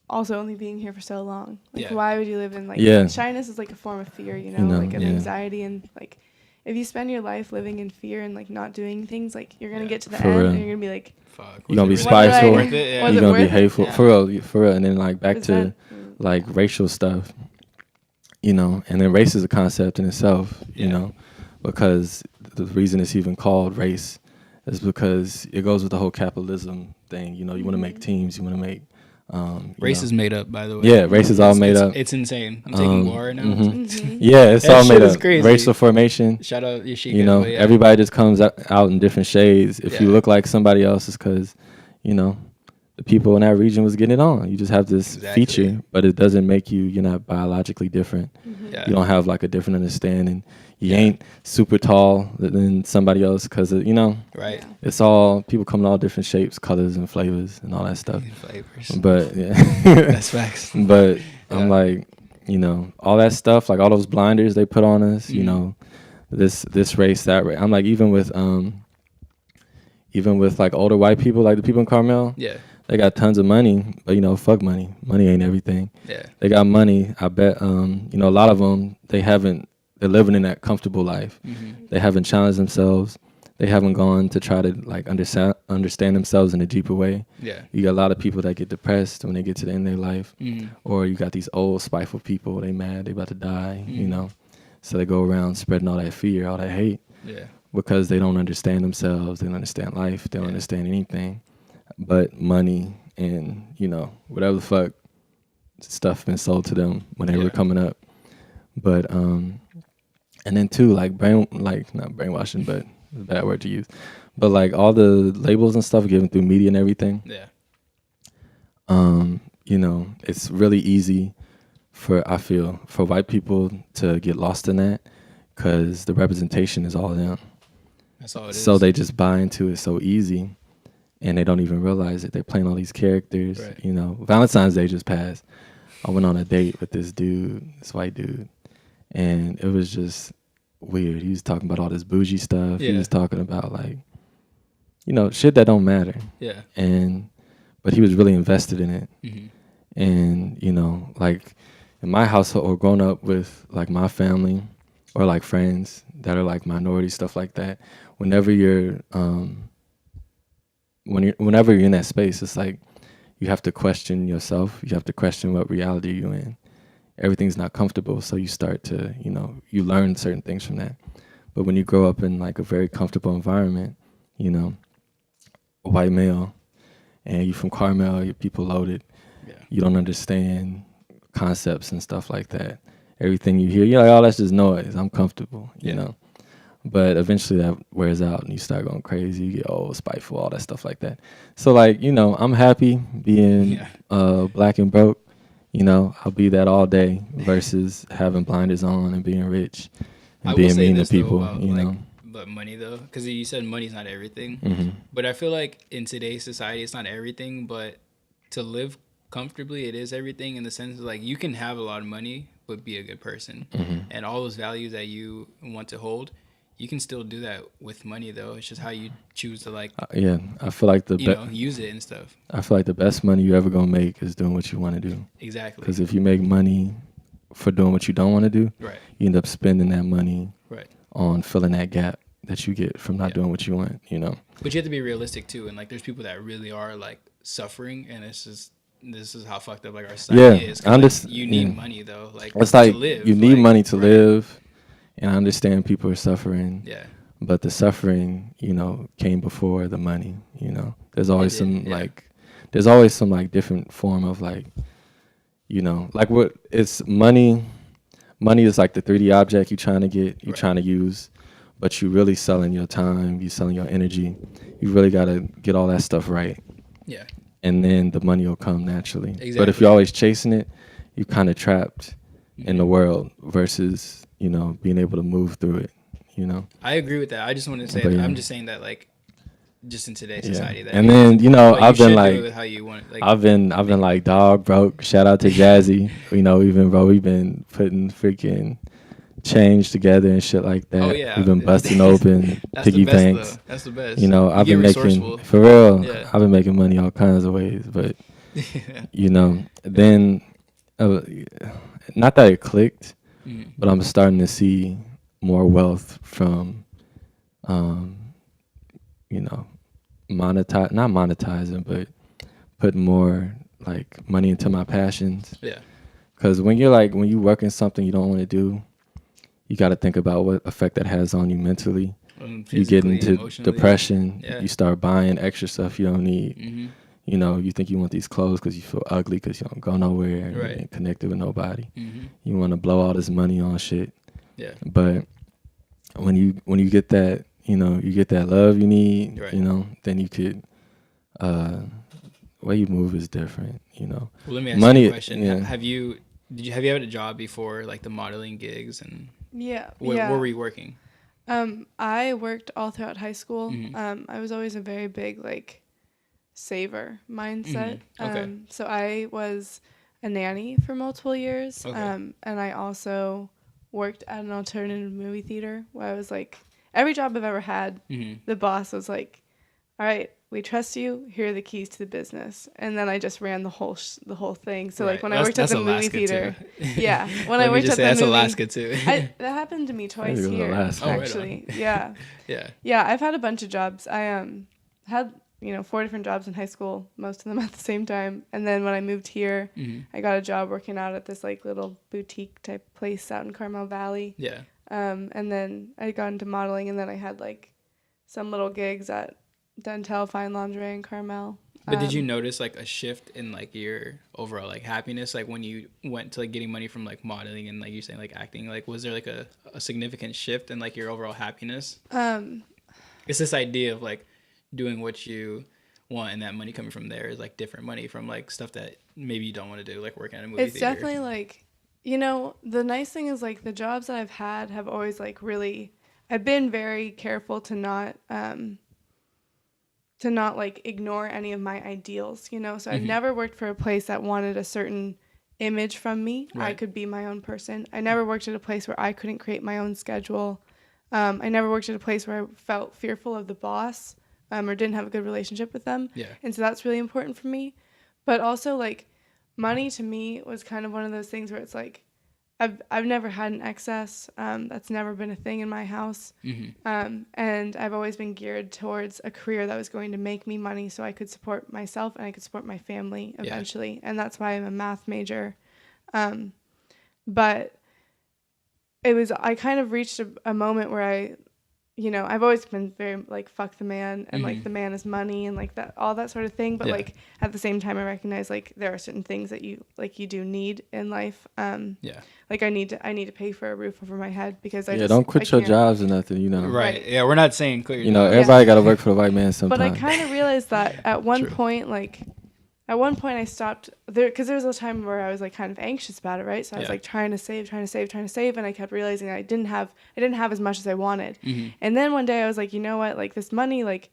also only being here for so long. Like, Yeah. why would you live in like Yeah. shyness is like a form of fear, know, like an yeah. anxiety, and like if you spend your life living in fear and like not doing things, like you're gonna get to the For end real. and you're gonna be like, Fuck. You're gonna be Was it spiteful. worth it? Yeah. Was You're it gonna be worth it? hateful. Yeah. For real. And then like back is to that- like racial stuff, and then race is a concept in itself, because the reason it's even called race is because it goes with the whole capitalism thing. You want to make teams, you want to make Race is made up, by the way. Yeah, race is all made up. It's insane. I'm taking war now. Yeah, it's That all shit made is up. crazy. Racial formation. Shout out Yashika. but yeah. Everybody just comes out in different shades. If you Yeah. look like somebody else, it's because, the people in that region was getting it on. You just have this Exactly. feature, but it doesn't make you're not biologically different. Yeah. You don't have like a different understanding. You ain't super tall than somebody else because, Right. Yeah. it's all, people come in all different shapes, colors, and flavors and all that stuff. Flavors. But, yeah. That's facts. But I'm Yeah. like, all that stuff, like all those blinders they put on us, this race, that race. I'm like, even with like older white people, like the people in Carmel, Yeah. they got tons of money, but fuck money. Money ain't everything. Yeah. They got money. I bet, a lot of them, they're living in that comfortable life. They haven't challenged themselves. They haven't gone to try to like understand themselves in a deeper way. Yeah. You got a lot of people that get depressed when they get to the end of their life. Or you got these old spiteful people, they mad, they about to die, So they go around spreading all that fear, all that hate, Yeah. because they don't understand themselves, they don't understand life, they don't understand anything but money and, whatever the fuck stuff been sold to them when they were coming up. But And then too, like not brainwashing, but it's a bad word to use. But like all the labels and stuff given through media and everything, Yeah. you know, it's really easy I feel, for white people to get lost in that because the representation is all them. That's all it So is. they just buy into it so easy and they don't even realize it. They're playing all these characters. Right. You know, Valentine's Day just passed. I went on a date with this white dude, and it was just weird. He was talking about all this bougie stuff. Yeah. He was talking about like, you know, shit that don't matter. Yeah. But he was really invested in it. Mm-hmm. And, you know, like in my household or growing up with like my family or like friends that are like minority, stuff like that, whenever you're whenever you're in that space, it's like you have to question yourself. You have to question what reality you're in. Everything's not comfortable, so you start to, you know, you learn certain things from that. But when you grow up in like a very comfortable environment, you know, a white male, and you from Carmel, your people loaded, Yeah. you don't understand concepts and stuff like that. Everything you hear, you're like, oh, that's just noise. I'm comfortable, you know. But eventually that wears out and you start going crazy. You get old, spiteful, all that stuff like that. So like, you know, I'm happy being black and broke. You know, I'll be that all day versus having blinders on and being rich and being mean to people, about, you like, know. but money though, because you said money's not everything. Mm-hmm. But I feel like in today's society, it's not everything. But to live comfortably, it is everything in the sense of like you can have a lot of money but be a good person, and all those values that you want to hold, you can still do that with money though. It's just how you choose to like Yeah, I feel like use it and stuff. I feel like the best money you ever gonna make is doing what you want to do. Exactly. Because if you make money for doing what you don't want to do, Right. you end up spending that money Right. on filling that gap that you get from not doing what you want, you know. But you have to be realistic too, and like there's people that really are like suffering, and it's just this is how fucked up like our society is. 'Cause, like, you need money though, like it's like to live. You need like, money to live, and I understand people are suffering. Yeah. But the suffering, you know, came before the money. You know, there's always there's always some like different form of like, you know, like what it's money. Money is like the 3D object you're trying to get, you're trying to use, but you really selling your time, you selling your energy. You really got to get all that stuff right. Yeah. And then the money will come naturally. Exactly. But if you're always chasing it, you're kind of trapped in the world versus, you know, being able to move through it, you know. I agree with that. I just want to say I'm just saying that like just in today's society that and then, you know, I've been like how you want it, like, I've been like dog broke. Shout out to Jazzy. You know, we've been putting freaking change together and shit like that. Oh, yeah. We've been busting open piggy banks. That's the best. You know, I've been making resourceful. for real. Yeah. I've been making money all kinds of ways, but you know, then not that it clicked, but I'm starting to see more wealth from, you know, not monetizing, but putting more like money into my passions. Yeah. Because when you work in something you don't want to do, you got to think about what effect that has on you mentally. You get into depression. Yeah. You start buying extra stuff you don't need. Mm-hmm. You know, you think you want these clothes because you feel ugly because you don't go nowhere and you Right. ain't connected with nobody. Mm-hmm. You want to blow all this money on shit. Yeah. But when you get that, you know, you get that love you need, Right. you know, then you could, way you move is different, you know. Well, let me ask Money, you a question. yeah. Have you had a job before, like the modeling gigs, and where were you working? I worked all throughout high school. Mm-hmm. I was always a very big like saver mindset. Mm-hmm. Okay. So I was a nanny for multiple years. Okay. And I also worked at an alternative movie theater where I was like, every job I've ever had, the boss was like, all right, we trust you. Here are the keys to the business. And then I just ran the whole thing. So like when I worked at the movie theater, yeah, when I worked at the that's movie, Alaska too. that happened to me twice it was here, Alaska. actually. Yeah. Yeah, I've had a bunch of jobs. I had 4 different jobs in high school, most of them at the same time. And then when I moved here, I got a job working out at this like little boutique type place out in Carmel Valley. Yeah. And then I got into modeling, and then I had like some little gigs at Dental Fine Lingerie in Carmel. But did you notice like a shift in like your overall like happiness, like when you went to like getting money from like modeling and like you saying like acting, like was there like a significant shift in like your overall happiness? It's this idea of like doing what you want and that money coming from there is like different money from like stuff that maybe you don't want to do, like working at a movie It's theater. definitely like, you know, the nice thing is like the jobs that I've had have always like really, I've been very careful to not like ignore any of my ideals, you know. So I've never worked for a place that wanted a certain image from me. Right. I could be my own person. I never worked at a place where I couldn't create my own schedule. I never worked at a place where I felt fearful of the boss or didn't have a good relationship with them. Yeah. And so that's really important for me. But also like money to me was kind of one of those things where it's like I've never had an excess. That's never been a thing in my house. And I've always been geared towards a career that was going to make me money so I could support myself and I could support my family eventually. And that's why I'm a math major. But I kind of reached a moment where I've always been very like fuck the man and like the man is money and like that, all that sort of thing. But like at the same time, I recognize like there are certain things that you do need in life. Like I need to pay for a roof over my head because don't quit your jobs or nothing, you know. Right. Yeah, we're not saying quit your You know, job. everybody got to work for the white man sometimes. But I kind of realized that at one point, I stopped there because there was a time where I was like kind of anxious about it, right? So I was like trying to save, and I kept realizing that I didn't have as much as I wanted. And then one day I was like, you know what? Like this money, like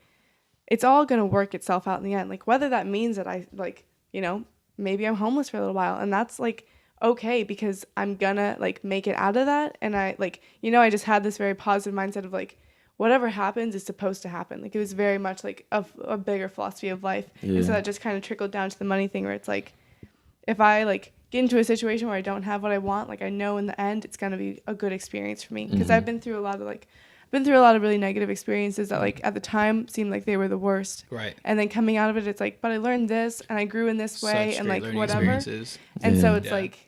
it's all gonna work itself out in the end. Like whether that means that I like, you know, maybe I'm homeless for a little while, and that's like okay because I'm gonna like make it out of that. And I like, you know, I just had this very positive mindset of like, whatever happens is supposed to happen. Like it was very much like a bigger philosophy of life. And so that just kind of trickled down to the money thing where it's like, if I like get into a situation where I don't have what I want, like I know in the end it's going to be a good experience for me. Because I've been through a lot of really negative experiences that like at the time seemed like they were the worst. Right. And then coming out of it, it's like, but I learned this and I grew in this way and like whatever. Experiences. And so it's like,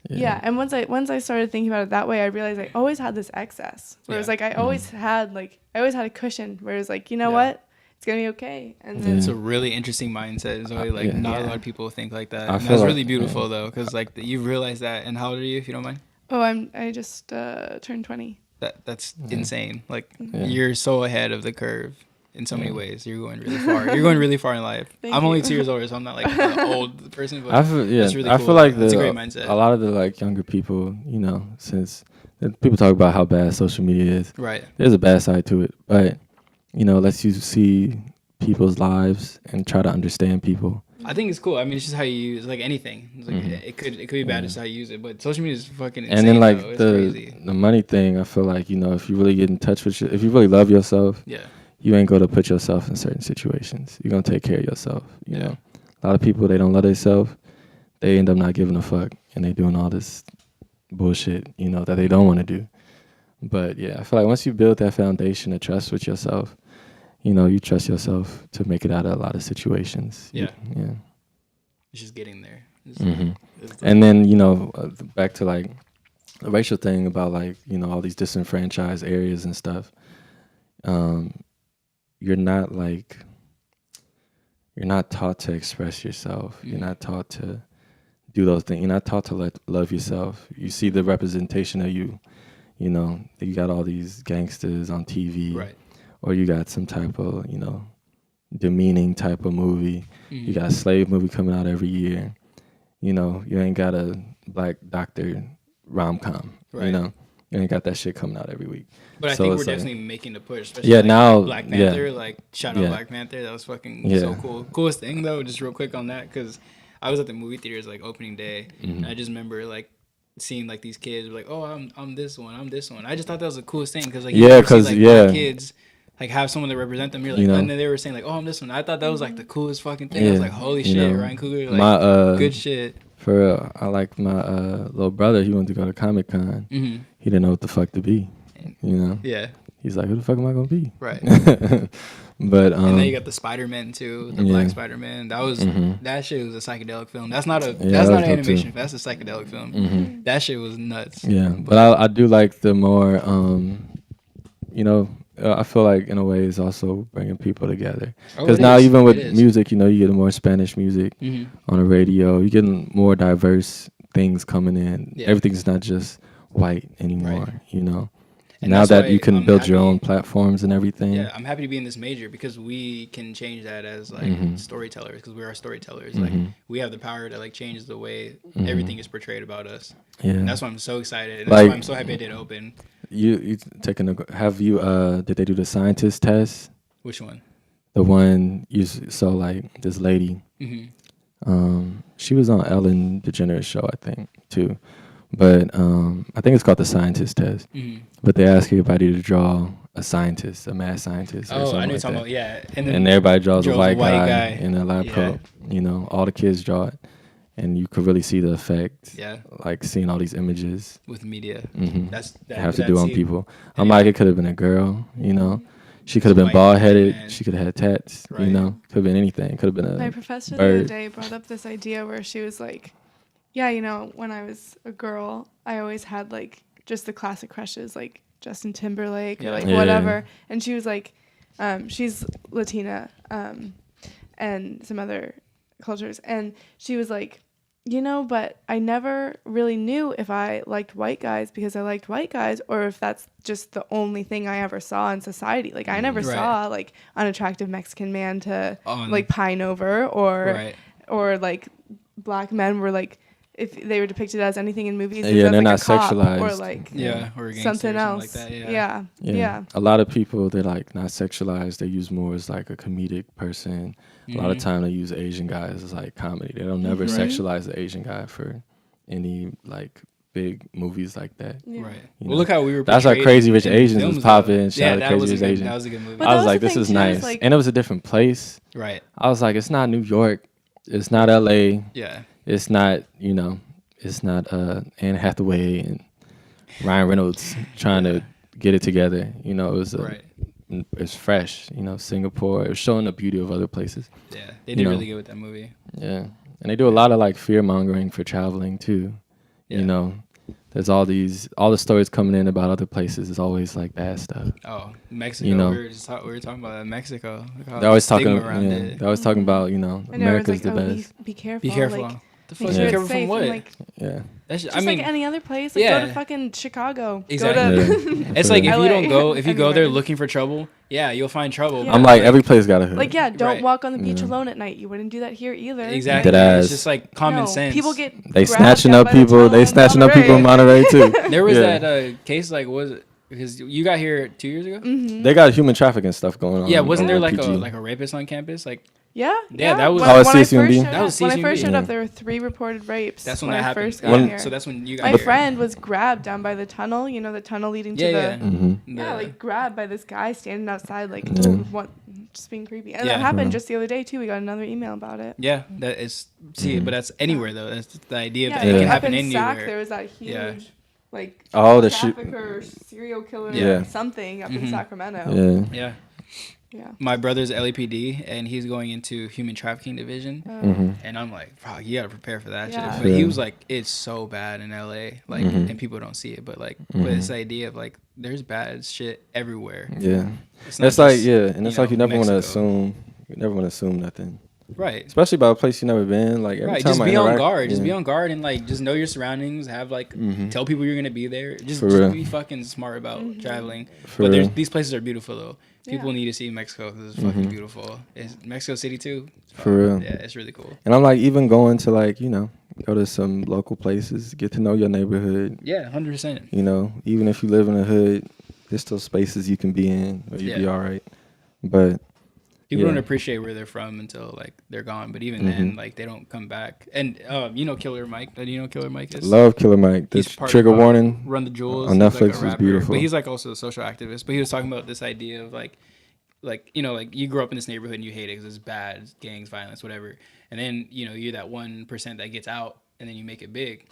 and once I started thinking about it that way, I realized I always had this excess. Where it was like I always had a cushion. Where it's like, you know what, it's gonna be okay. And then it's a really interesting mindset. Zoe, like not a lot of people think like that. I And feel that's like, really beautiful though, because like you realize that. And how old are you, if you don't mind? Oh, I just turned 20. That's insane. Like you're so ahead of the curve in so many ways. You're going really far. You're going really far in life. I'm only 2 years older, so I'm not like an old person. But that's really cool. I feel like it's a great mindset. A lot of the like younger people, you know, since people talk about how bad social media is, right? There's a bad side to it, but you know, lets you see people's lives and try to understand people. I think it's cool. I mean, it's just how you use like anything. It's like it could be bad. It's how you use it. But social media is fucking insane. And then like crazy. the money thing, I feel like, you know, if you really get in touch with if you really love yourself, you ain't gonna put yourself in certain situations. You're gonna take care of yourself. You know, a lot of people, they don't love themselves. They end up not giving a fuck, and they doing all this bullshit, you know, that they don't want to do. But yeah, I feel like once you build that foundation of trust with yourself, you know, you trust yourself to make it out of a lot of situations. Yeah. Yeah. It's just getting there. And then, you know, back to like the racial thing about like, you know, all these disenfranchised areas and stuff. You're not taught to express yourself. You're not taught to do those things. You're not taught to love yourself. You see the representation of you, you know, you got all these gangsters on TV, right? Or you got some type of, you know, demeaning type of movie. You got a slave movie coming out every year. You know, you ain't got a black doctor rom-com, right? You know, you ain't got that shit coming out every week. But I think we're definitely making the push. Especially now Black Panther, like shout out Black Panther. That was fucking so cool. Coolest thing though, just real quick on that, because I was at the movie theaters like opening day, and I just remember like seeing like these kids like, oh, I'm this one, I'm this one. I just thought that was the coolest thing because like black kids like have someone to represent them. You're like, and then they were saying like, oh, I'm this one. I thought that was like the coolest fucking thing. I was like, holy shit, know, Ryan Coogler, like good shit. For real, I like my little brother. He wanted to go to Comic-Con. He didn't know what the fuck to be. You know. Yeah. He's like, who the fuck am I gonna be? Right. But and then you got the Spider-Man too, the Black Spider-Man. That was that shit was a psychedelic film. That's not an animation. That's a psychedelic film. That shit was nuts. Yeah, but I do like the more you know, I feel like in a way it's also bringing people together. Oh, Because it now is. even It with is. music, you know, you get more Spanish music Mhm. on the radio. You're getting more diverse things coming in. Yeah. Everything's not just white anymore, Right. you know. And Now that's that why you can I'm build your happy- own platforms and everything. Yeah, I'm happy to be in this major because we can change that as like Mhm. storytellers, because we are storytellers. Mhm. Like we have the power to like change the way Mhm. everything is portrayed about us. Yeah. And that's why I'm so excited. And that's Like- why I'm so happy I did open. You taking a have you did they do the scientist test? Which one? The one you saw like this lady. Hmm. She was on Ellen DeGeneres show, I think, too. But I think it's called the scientist test. Hmm. But they ask everybody to draw a scientist, a mad scientist. Or Oh, something I knew like talking that. about, yeah. And then And everybody draws a draws white guy in a lab Yeah. coat. You know, all the kids draw it, and you could really see the effect. Yeah, Like seeing all these images. with media. Mm-hmm. That's They have to do on see- people. I'm yeah. like, it could have been a girl. You know, she could have Some been white bald headed. man. She could have had tats. Right. You know, could have been anything. Could have been My a professor the other bird. day brought up this idea where she was like, yeah, you know, when I was a girl, I always had like just the classic crushes like Justin Timberlake or Yeah. like Yeah. whatever. And she was like, she's Latina and some other cultures. And she was like, you know, but I never really knew if I liked white guys because I liked white guys or if that's just the only thing I ever saw in society. Like I never Right. saw like unattractive Mexican man to On- like pine over or Right. or like black men were like if they were depicted as anything in movies, Yeah, as they're like not a cop sexualized. or like Yeah, or a gangster something or else. something like that. Yeah. Yeah. A lot of people, they're like not sexualized. They use more as like a comedic person. A lot of Mhm. time they use Asian guys as like comedy. They don't never Mhm. sexualize the Asian guy for any like big movies like that. Yeah. Right. You Well, know. look how we were. That's why portrayed Crazy Rich in Asians films, was popping. though. Shout Yeah, out that Crazy was a Rich good. Asians. That was a good movie. But I that was was like, the this thing, is too, is, nice. like- And it was a different place. Right. I was like, it's not New York. It's not LA. Yeah. It's not, you know, it's not Anne Hathaway and Ryan Reynolds trying to get it together. You know, it was Right. it's fresh. You know, Singapore. It was showing the beauty of other places. Yeah. They You did know. really good with that movie. Yeah, and they do a lot of like fear mongering for traveling too. Yeah. You know, there's all the stories coming in about other places is always like bad stuff. Oh, Mexico. You know. we were talking about that. Mexico. Look how They're always the talking. stigma around it. They're always talking about, you know, And everyone's America's like, the oh, best. be careful. Be careful. Like, The make fuck? sure Be it's careful safe. from what? I'm like, Yeah, That's just I mean, like any other place. Like, yeah. go to fucking Chicago. Exactly. Go to Yeah. it's like if LA. you don't go, if you go there Anywhere. looking for trouble, yeah, you'll find trouble. Yeah. but, I'm like every place got a hood. like, yeah, don't Right. walk on the beach Yeah. alone at night. You wouldn't do that here either. Exactly. Dead It's ass. just like common No, sense. People get They grabbed snatching up up by the people. tunnel They in snatching up people in Monterey. Monterey too. There was Yeah. that case, like, was it because you got here 2 years ago? Mhm. They got human trafficking stuff going on. Yeah, wasn't there on like PG. a rapist on campus? Like Yeah, Yeah, that was- When, Oh, it's when I first CCMB? showed That up, was when I first CCMB. showed Yeah. up, there were 3 reported rapes. that's when I that happened. first got When- here. So that's when you got My here. friend was grabbed down by the tunnel. You know, the tunnel leading to Yeah, the yeah. Mhm. yeah, like grabbed by this guy standing outside, like Yeah. what, just being creepy. And Yeah. that happened Mhm. just the other day too. We got another email about it. Yeah, that is. See, Mhm. but that's anywhere though. That's the idea Yeah, that Yeah. it it can happened happen in Sac. anywhere. There was that huge, Yeah. like, Oh, the shoot. trafficker, serial killer, Yeah. something up in Mhm. Sacramento. Yeah. Yeah, Yeah. my brother's LAPD, and he's going into human trafficking division. Mm-hmm. And I'm like, bro, you gotta prepare for that Yeah. shit. But he Yeah. was like, it's so bad in LA, like, Mhm. and people don't see it, but like, Mhm. but this idea of like, there's bad shit everywhere. Yeah. It's not It's like just, and it's like you never want to Mexico. assume. You never want to assume nothing, Right. especially about a place you never been. Like every Right. time Just I be on interact- guard. Just yeah. be on guard and like just know your surroundings. Have like Mhm. tell people you're gonna be there. Just For real. be fucking smart about Mhm. traveling. For But real. these places are beautiful though. People Yeah. need to see Mexico because it's fucking Mhm. beautiful. It's Mexico City too. It's For fun. real. Yeah, it's really cool. And I'm like, even going to like, go to some local places, get to know your neighborhood. Yeah, 100%. Even if you live in a hood, there's still spaces you can be in where you be Yeah. all right. But People Yeah. don't appreciate where they're from until like they're gone. But even Mhm. then, like they don't come back. And Killer Mike. Do you know who Killer Mike is? love Killer Mike. This He's part Trigger of, Warning. Run the Jewels on he's, Netflix like, is a rapper, beautiful. But he's like also a social activist. But he was talking about this idea of like you grow up in this neighborhood and you hate it because it's bad, gangs, violence, whatever. And then you're that 1% that gets out, and then you make it big.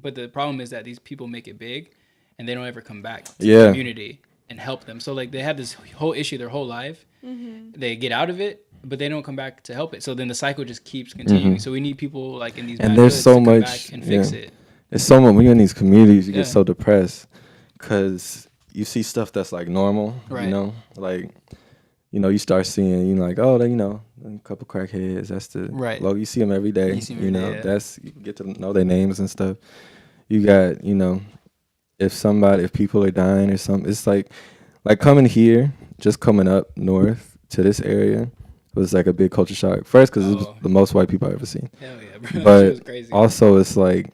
But the problem is that these people make it big, and they don't ever come back to the Yeah. community and help them. So like they have this whole issue their whole life. Mm-hmm. They get out of it, but they don't come back to help it. So then the cycle just keeps continuing. Mhm. So we need people like in these And bad there's hoods so to come much- back and fix yeah. it. It's so much when you're in these communities, you Yeah. get so depressed because you see stuff that's like normal, Right. you know, like, you know, you start seeing, you know, like, oh, you know, a couple crackheads. That's the Right. logo. You see them every day. You see 'em You every know, day, yeah. that's you get to know their names and stuff. You got, you know, if people are dying or something, it's like coming here, just coming up north to this area was like a big culture shock. First, because it was Oh. the most white people I ever seen. Hell yeah, bro. That shit But was crazy. also, it's like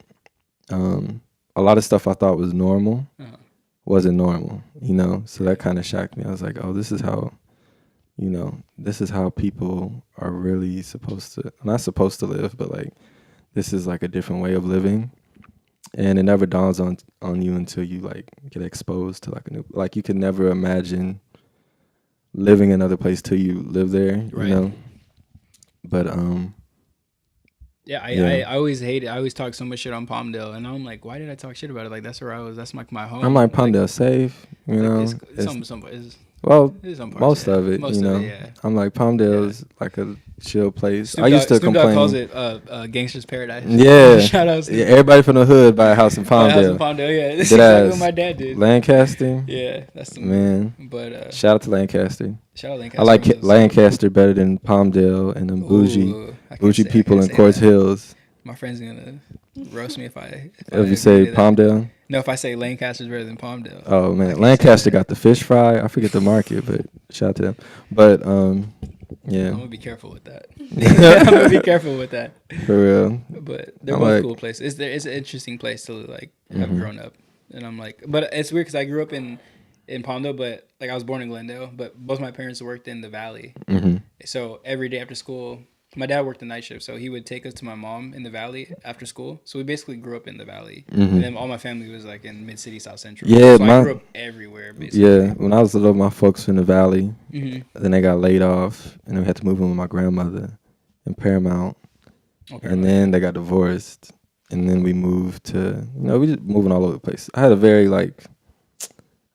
a lot of stuff I thought was normal Uh-huh. wasn't normal, you know? So that kind of shocked me. I was like, oh, this is how, you know, this is how people are really not supposed to live, but like, this is like a different way of living. And it never dawns on you until you like get exposed to like a new, like you could never imagine living another place till you live there, Right. you know? But, I always hate it. I always talk so much shit on Palmdale, and I'm like, why did I talk shit about it? Like, that's where I was. That's like my home. I'm like, Palmdale safe, you know? It's It's- well, well, most of it, you know. yeah. I'm like, Palmdale's like a chill place. Snoop I used Dogg, to Snoop Dogg complain. calls it Gangster's Paradise. Yeah. Shout out Snoop. Yeah, everybody from the hood buy a house in My house in Palmdale. Palmdale, yeah. That's Did exactly ass. what my dad did. Lancaster, Yeah, that's the man. But Shout out to Lancaster. shout out Lancaster. I like was- Lancaster better than Palmdale and them bougie Ooh, I can't bougie say- I people can't in say Quartz that. Hills. My friend's gonna roast me if I If you say agree to that. Palmdale, No, if I say Lancaster's better than Palmdale. oh I man, can't say Lancaster that. got the fish fry. I forget the market, but shout out to them. But yeah, I'm gonna be careful with that. I'm gonna be careful with that. for real. But they're I'm both like- cool places. It's an interesting place to like have Mhm. grown up, and I'm like, but it's weird because I grew up in Palmdale, but like I was born in Glendale, but both my parents worked in the Valley. Hmm. So every day after school, my dad worked the night shift, so he would take us to my mom in the Valley after school. So we basically grew up in the Valley, Mhm. and then all my family was like in Mid City, South Central. Yeah, so I grew up everywhere basically. Yeah, when I was little, my folks were in the Valley. Mm-hmm. Then they got laid off, and we had to move in with my grandmother in Paramount. Okay. And then they got divorced, and then we moved to, you know, we just moving all over the place. I had a very like,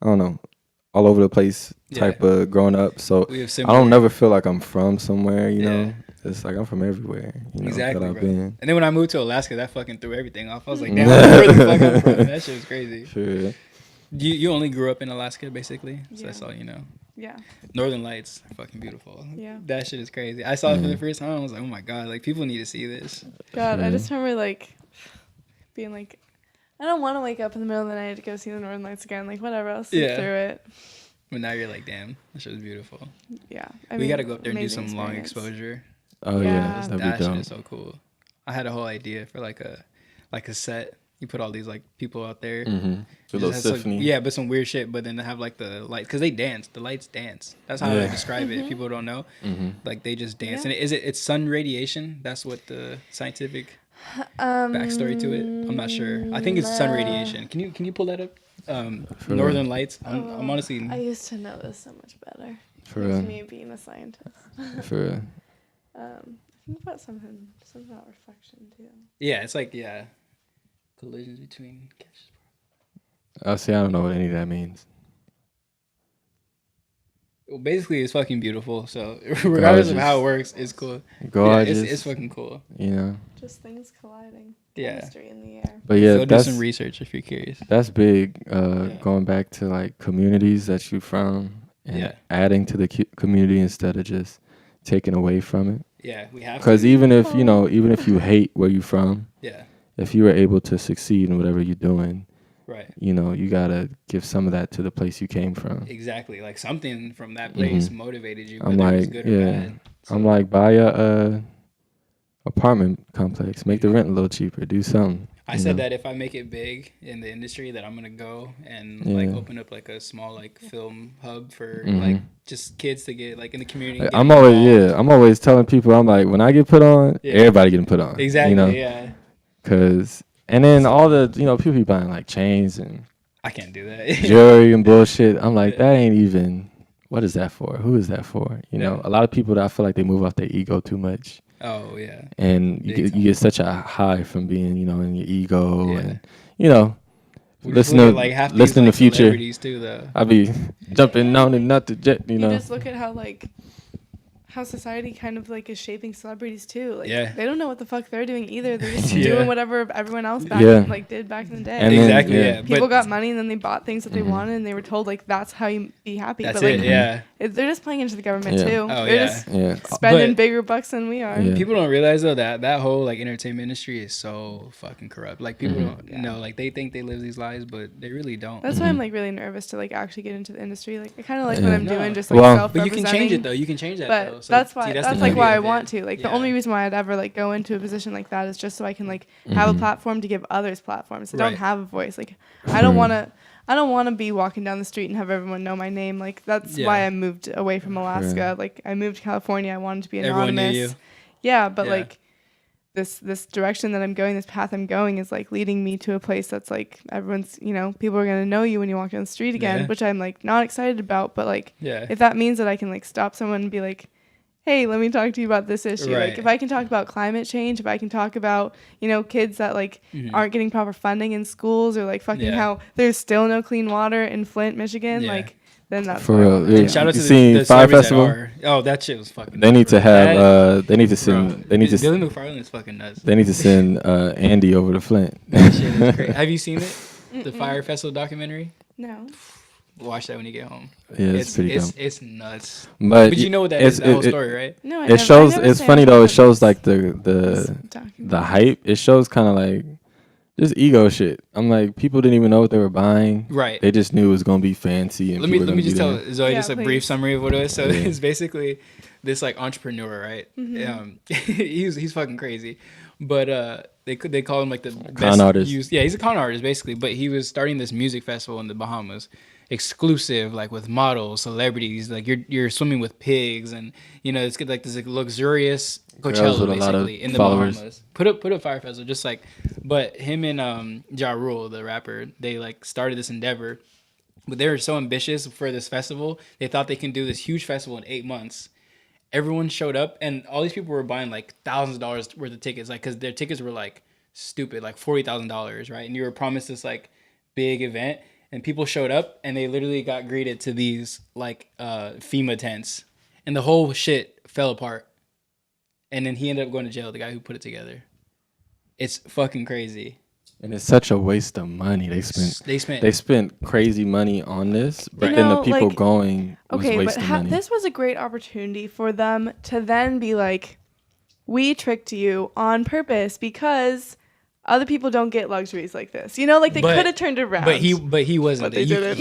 I don't know, all over the place type of growing up. So we have I similar. don't never feel like I'm from somewhere, you know. Yeah. It's like I'm from everywhere, you know, Exactly, that I've bro. been. And then when I moved to Alaska, that fucking threw everything off. I was like, damn, where the fuck I'm from? That shit was crazy. Sure. You only grew up in Alaska, basically. So Yeah. that's all you know. Yeah. Northern Lights are fucking beautiful. Yeah. That shit is crazy. I saw it for the first time. I was like, oh my god, like people need to see this. God, I Mhm. just remember like being like, I don't want to wake up in the middle of the night to go see the Northern Lights again. Like whatever, I'll sleep Yeah. through it. But now you're like, damn, that shit was beautiful. Yeah. We got to go up there and do amazing some long experience. exposure. Oh Yeah. yeah, that'd That be shit dope. is so cool. I had a whole idea for like a set. You put all these like people out there. Mm-hmm. The Just little has, like, symphony. yeah, but some weird shit. But then they have like the lights because they dance. The lights dance. That's how I Yeah. describe it. If people don't know, Mm-hmm. like they just dance. Yeah. And it's sun radiation. That's what the scientific backstory to it. I'm not sure. I think it's sun radiation. Can you pull that up? For Northern Lights. I'm Oh, honestly. I used to know this so much better. For Here's real. me being a scientist. For real. I think about something about reflection too. Yeah, it's like collisions between. I see. I don't know what any of that means. Well, basically, it's fucking beautiful. So regardless of how it works, it's cool. Gorgeous. Yeah, it's fucking cool. You know. Just things colliding. Yeah. Chemistry in the air. But yeah, Go do that's some research if you're curious. that's big. Yeah. Going back to like communities that you from and Yeah. adding to the community instead of just taking away from it. Yeah, we have. Because to. even if even if you hate where you from, Yeah. if you were able to succeed in whatever you're doing, Right. you know, you gotta give some of that to the place you came from. Exactly. Like something from that place Mhm. motivated you. I'm Whether it was like, good or yeah. bad. I'm like, buy a apartment complex, make the rent a little cheaper, do something. I said that if I make it big in the industry, that I'm gonna go and like Yeah. open up like a small like film hub for Mhm. like just kids to get like in the community. get I'm always involved. I'm always telling people, I'm like, when I get put on, Yeah. everybody getting put on. Exactly. You know, Yeah. cause and then all the people be buying like chains and I can't do that. jewelry and bullshit. I'm like, Yeah. that ain't even. What is that for? Who is that for? You know, Yeah. a lot of people that I feel like they move off their ego too much, Oh yeah. and you Big get time. you get such a high from being in your ego Yeah. and We listen look to at, like half listen these, to like, Future. celebrities too though. I be jumping on and not the jet. You know, just look at how how society kind of like is shaping celebrities too. Like Yeah. they don't know what the fuck they're doing either. They're just Yeah. doing whatever everyone else back did back in the day. And then, Exactly. yeah. Yeah. People But got money and then they bought things that they wanted and they were told like that's how you be happy. that's but like it. Yeah. they're just playing into the government Yeah. too. Oh, They're yeah. just Yeah. spending But- bigger bucks than we are. Yeah. People don't realize though that whole like entertainment industry is so fucking corrupt. Like people don't know. Like they think they live these lives, but they really don't. That's why I'm like really nervous to like actually get into the industry. Like I kind of like what Yeah. I'm No. doing, just like Well- self-representing. But you can change it though. You can change that But though. So, that's why see, that's the like beauty why I of it. want to. Like the Yeah. only reason why I'd ever like go into a position like that is just so I can like have a platform to give others platforms. I don't Right. have a voice. Like I don't want to be walking down the street and have everyone know my name. Like that's Yeah. why I moved away from Alaska. Like I moved to California. I wanted to be Everyone anonymous. knew you. Yeah, but Yeah. like this direction that I'm going, this path I'm going is like leading me to a place that's like everyone's, people are going to know you when you walk down the street again, Yeah. which I'm like not excited about, but like Yeah. if that means that I can like stop someone and be like, hey, let me talk to you about this issue. Right. Like if I can talk about climate change, if I can talk about, kids that like aren't getting proper funding in schools or like fucking Yeah. how there's still no clean water in Flint, Michigan, Yeah. like then that's For what I real, wanna yeah. do. Shout out to You seen the Fire celebrities that Festival? are- Oh, that shit was fucking. They need to have. They need to Bro, send. They need to. Billy McFarland is fucking nuts. They need to send Andy over to Flint. That shit is crazy. Have you seen it? The Fire Festival documentary? No. Watch that when you get home. Yeah, it's pretty dumb. It's nuts. But But you know what that it's- is, the whole it- story, right? No, I It shows. It's say funny I've though. heard It shows of like this the documentary. hype. It shows kind of like just ego shit. I'm like, people didn't even know what they were buying. Right. They just knew it was gonna be fancy. And Let me people were just gonna tell be there. Zoe Yeah, just a please. brief summary of what it was. So Yeah. it's basically this like entrepreneur, right? He's fucking crazy, but they call him like the best artist. Yeah, he's a con artist basically. But he was starting this music festival in the Bahamas, exclusive, like with models, celebrities. Like you're swimming with pigs, and it's good, like this like, luxurious Girls Coachella with a lot of basically in the followers. Bahamas. Put up Fire Festival, just like. But him and Ja Rule, the rapper, they like started this endeavor. But they were so ambitious for this festival, they thought they can do this huge festival in 8 months. Everyone showed up, and all these people were buying like thousands of dollars worth of tickets, like because their tickets were like stupid, like $40,000, right? And you were promised this like big event, and people showed up, and they literally got greeted to these like FEMA tents, and the whole shit fell apart. And then he ended up going to jail, the guy who put it together. It's fucking crazy. And it's such a waste of money. They spent crazy money on this, but then the people like, going was okay, but wasting money. this was a great opportunity for them to then be like, we tricked you on purpose because other people don't get luxuries like this. Like they could have turned it around. But he wasn't. But they didn't.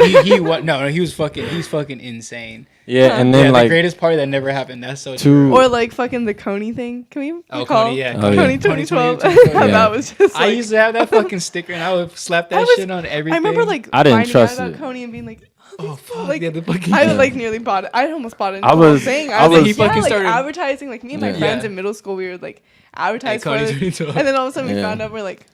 He's fucking insane. Yeah, and then Yeah, like the greatest party that never happened. That's so two- true. or like fucking the Coney thing. Can we Oh, recall? Coney, yeah. Oh, yeah. Coney 2012. 2012. Yeah. That was just like, I used to have that fucking sticker, and I would slap that shit on everything. I remember like I didn't finding trust out about it. Coney and being like, oh fuck, like, yeah, the fucking. I like nearly bought it. I almost bought it. I was- saying I was- He fucking like started- advertising. Like me and my Yeah. friends Yeah. in middle school, we would like advertise for Coney it, 2012. and then all of a sudden we Yeah. found out we're like,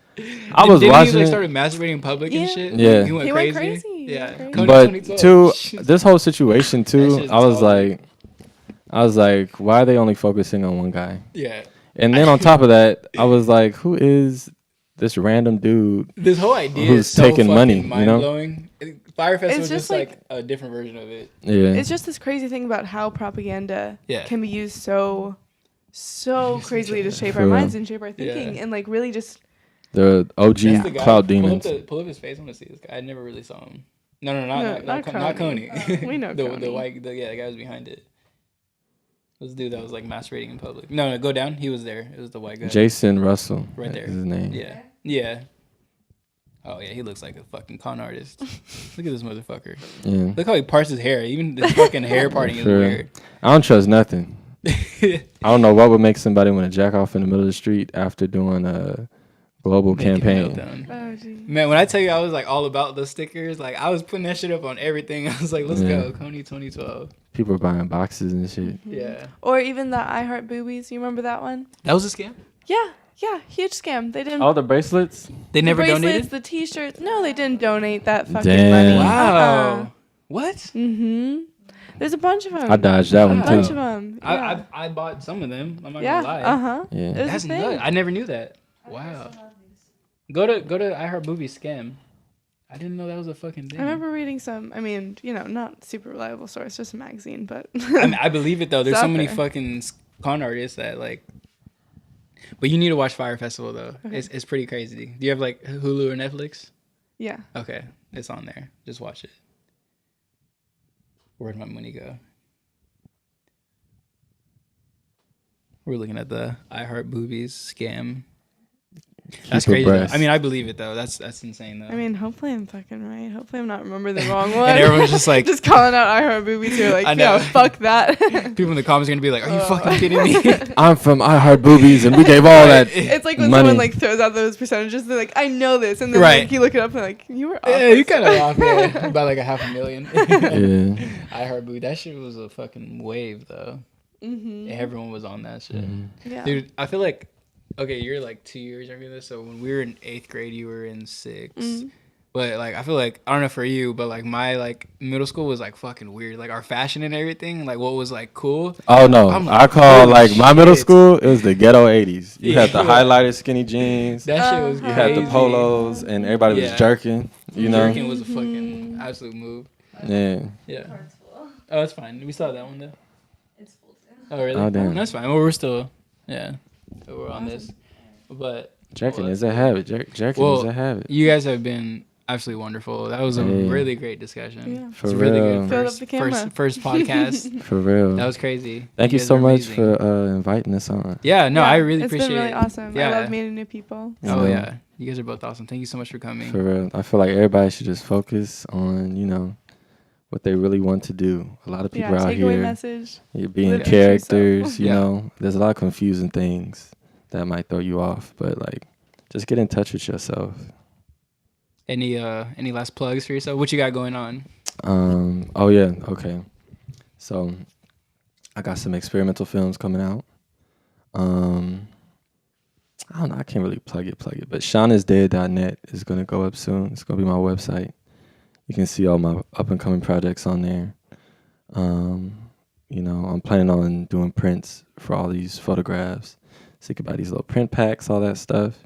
I was Didn't watching he like it, started masturbating in public and Yeah. shit? Yeah. he went He crazy. went crazy. He Yeah, went crazy. Coney but 2012. this whole situation That too, shit's I was retarded. like, why are they only focusing on one guy? Yeah, And then on top of that, I was like, who is this random dude? this whole idea Who's is so taking money, fucking you know? mind-blowing. Fire Festival is just just like a different version of it. Yeah, it's just this crazy thing about how propaganda Yeah. can be used so crazily to shape For our real. minds and shape our thinking, Yeah. and like really just the OG That's the guy. cloud demons. Pull up his face. I want to see this guy. I never really saw him. No, No, not Coney. We know the Coney. white. The guy was behind it. This dude that was like masturbating in public. No, go down. He was there. It was the white guy. Jason Russell, Right there. is his name. Yeah. Oh yeah, he looks like a fucking con artist. Look at this motherfucker. Yeah. Look how he parts his hair. Even the fucking hair parting is For real. weird. I don't trust nothing. I don't know what would make somebody want to jack off in the middle of the street after doing a global Make it campaign. meltdown. oh gee. Man, when I tell you I was like all about the stickers, like I was putting that shit up on everything. I was like, let's Yeah. go, Coney 2012. People are buying boxes and shit. Yeah. Or even the I Heart Boobies. You remember that one? That was a scam? Yeah, huge scam. They didn't. Oh, the bracelets? They never the bracelets, donated? the T-shirts. No, they didn't donate that fucking Damn. money. Wow. What? Mm-hmm. There's a bunch of them. I dodged that one A bunch too. of them. Yeah. I bought some of them. I'm not Yeah. gonna lie. Yeah. It was That's a thing. nuts. I never knew that. Wow. Go to I Heart Movie scam. I didn't know that was a fucking thing. I remember reading some. I mean, not super reliable source, just a magazine, but I believe it though. There's It's so out many there. fucking con artists that like. But you need to watch Fire Festival though. Okay. It's pretty crazy. Do you have like Hulu or Netflix? yeah. Okay, it's on there. Just watch it. Where'd my money go? We're looking at the iHeart Boobies scam. That's Keep crazy. Though. abreast. I mean, I believe it though. That's insane though. I mean, hopefully I'm fucking right. Hopefully I'm not remembering the wrong one. and everyone's just like, just calling out iHeart Boobies here, like, I know. yeah, fuck that. people in the comments are gonna be like, "Are you fucking kidding me?" I'm from iHeart Boobies, and we gave all that. It's like when money. someone like throws out those percentages, they're like, I know this, and then Right. like, you look it up and like, you were off. Yeah, you kind of off, yeah, by like $500,000. Yeah. iHeart Boo, that shit was a fucking wave though. Mm-hmm. Everyone was on that shit. Yeah. Dude, I feel like, okay, you're like 2 years younger than this, so when we were in 8th grade, you were in 6th. Mhm. But like, I feel like, I don't know for you, but like my like middle school was like fucking weird. Like our fashion and everything, like what was like cool. Oh no, I'm like, I call holy like my middle shit. school. It was the ghetto '80s. You had the Yeah. highlighted skinny jeans. That shit was Uh-huh. You had crazy. the polos, and everybody was Yeah. jerking. You know. Jerking was a fucking absolute move. Yeah. Yeah. Oh, it's fine. We saw that one though. It's full too. Oh really? Oh, damn. That's fine. Well, we're still, yeah, we're on this. But Jerking is a habit. Jerking is Well, a habit. you guys have been absolutely wonderful. That was a Yeah. really great discussion. Yeah. For It's a really real. good Filled up first, the camera. first podcast. For real. That was crazy. Thank you guys so are much amazing. for inviting us on. Yeah, no, Yeah, I really it's appreciate been really it. awesome. Yeah. I love meeting new people. Oh Yeah. yeah, you guys are both awesome. Thank you so much for coming. For real. I feel like everybody should just focus on, what they really want to do. A lot of people Yeah, out takeaway here, message. you're being Live your characters, self. Yeah. There's a lot of confusing things that might throw you off, but like just get in touch with yourself. Any last plugs for yourself? What you got going on? Oh yeah, okay. So I got some experimental films coming out. I don't know, I can't really plug it, but shaunisdead.net is gonna go up soon. It's gonna be my website. You can see all my up and coming projects on there. I'm planning on doing prints for all these photographs. So you can buy these little print packs, all that stuff.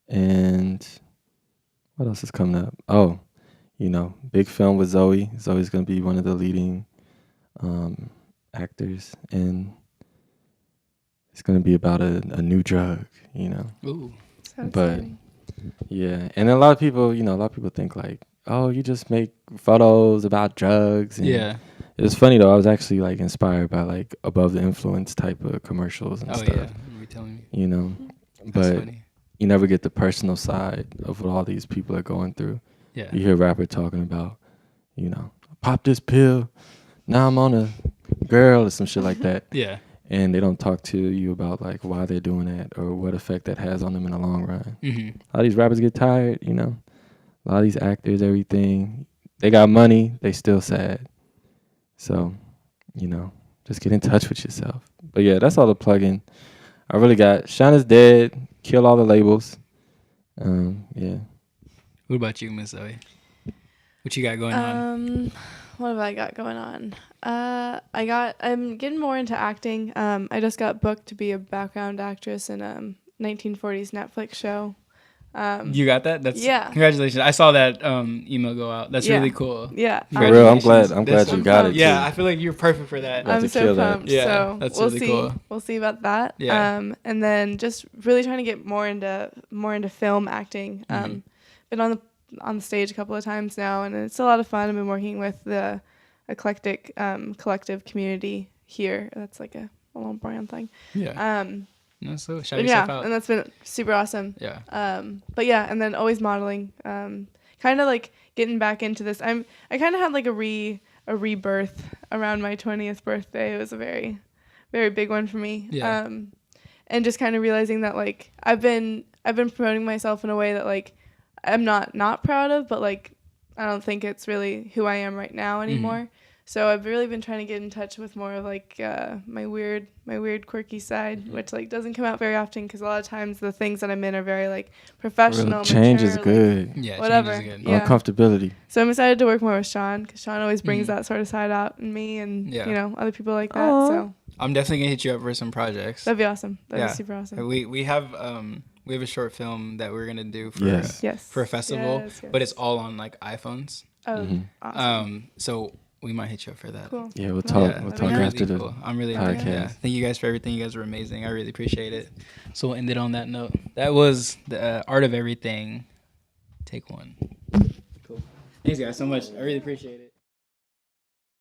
And what else is coming up? Oh, big film with Zoey. Zoey's gonna be one of the leading actors, and it's gonna be about a new drug, Ooh, So But- exciting. Yeah, and a lot of people, think like, oh, you just make photos about drugs. And yeah. it was funny though. I was actually like inspired by like Above the Influence type of commercials and Oh stuff. yeah. You were telling me. That's But funny. you never get the personal side of what all these people are going through. Yeah. You hear a rapper talking about, pop this pill, now I'm on a girl or some shit like that. Yeah. And they don't talk to you about like why they're doing that or what effect that has on them in the long run. Mm-hmm. A lot of these rappers get tired, A lot of these actors, everything. They got money, they still sad. So, just get in touch with yourself. But yeah, that's all the plug-in. I really got Sean is Dead, kill all the labels. Yeah. What about you, Miss Zoe? What you got going on? What have I got going on? I'm getting more into acting. I just got booked to be a background actress in a 1940s Netflix show. You got that? That's yeah. Congratulations! I saw that email go out. That's Yeah. really cool. Yeah. For real, I'm glad That's- you got it. Yeah, too. I feel like you're perfect for that. About I'm to so kill that. pumped. Yeah, So that's we'll really see. cool. We'll see about that. Yeah. And then just really trying to get more into film acting. Mhm. Been on the stage a couple of times now, and it's a lot of fun. I've been working with the eclectic collective community here. That's like a little brand thing. Yeah. No, so shout But yourself yeah, out. and that's been super awesome. Yeah. But yeah, and then always modeling. Kind of like getting back into this. I kind of had like a rebirth around my 20th birthday. It was a very, very big one for me. Yeah. And just kind of realizing that like I've been promoting myself in a way that like I'm not proud of, but like I don't think it's really who I am right now anymore. So I've really been trying to get in touch with more of like my weird quirky side, which like doesn't come out very often because a lot of times the things that I'm in are very like professional. Real change mature, is like, good. Yeah. whatever. Change is good. Yeah. Uncomfortability. So I'm excited to work more with Sean because Sean always brings Mhm. that sort of side out in me and Yeah. other people like that. Aw. So I'm definitely gonna hit you up for some projects. that'd be awesome. That'd Yeah. be super awesome. We have We have a short film that we're gonna do for Yes. Yes. for a festival, Yes, yes. but it's all on like iPhones. Oh, awesome. So we might hit you up for that. Cool. Yeah, we'll talk. Yeah, we'll that'd talk be really after the. cool. I'm really podcast. yeah. Thank you guys for everything. You guys were amazing. I really appreciate it. So we'll end it on that note. That was the Art of Everything. Take one. Cool. Thanks guys so much. I really appreciate it.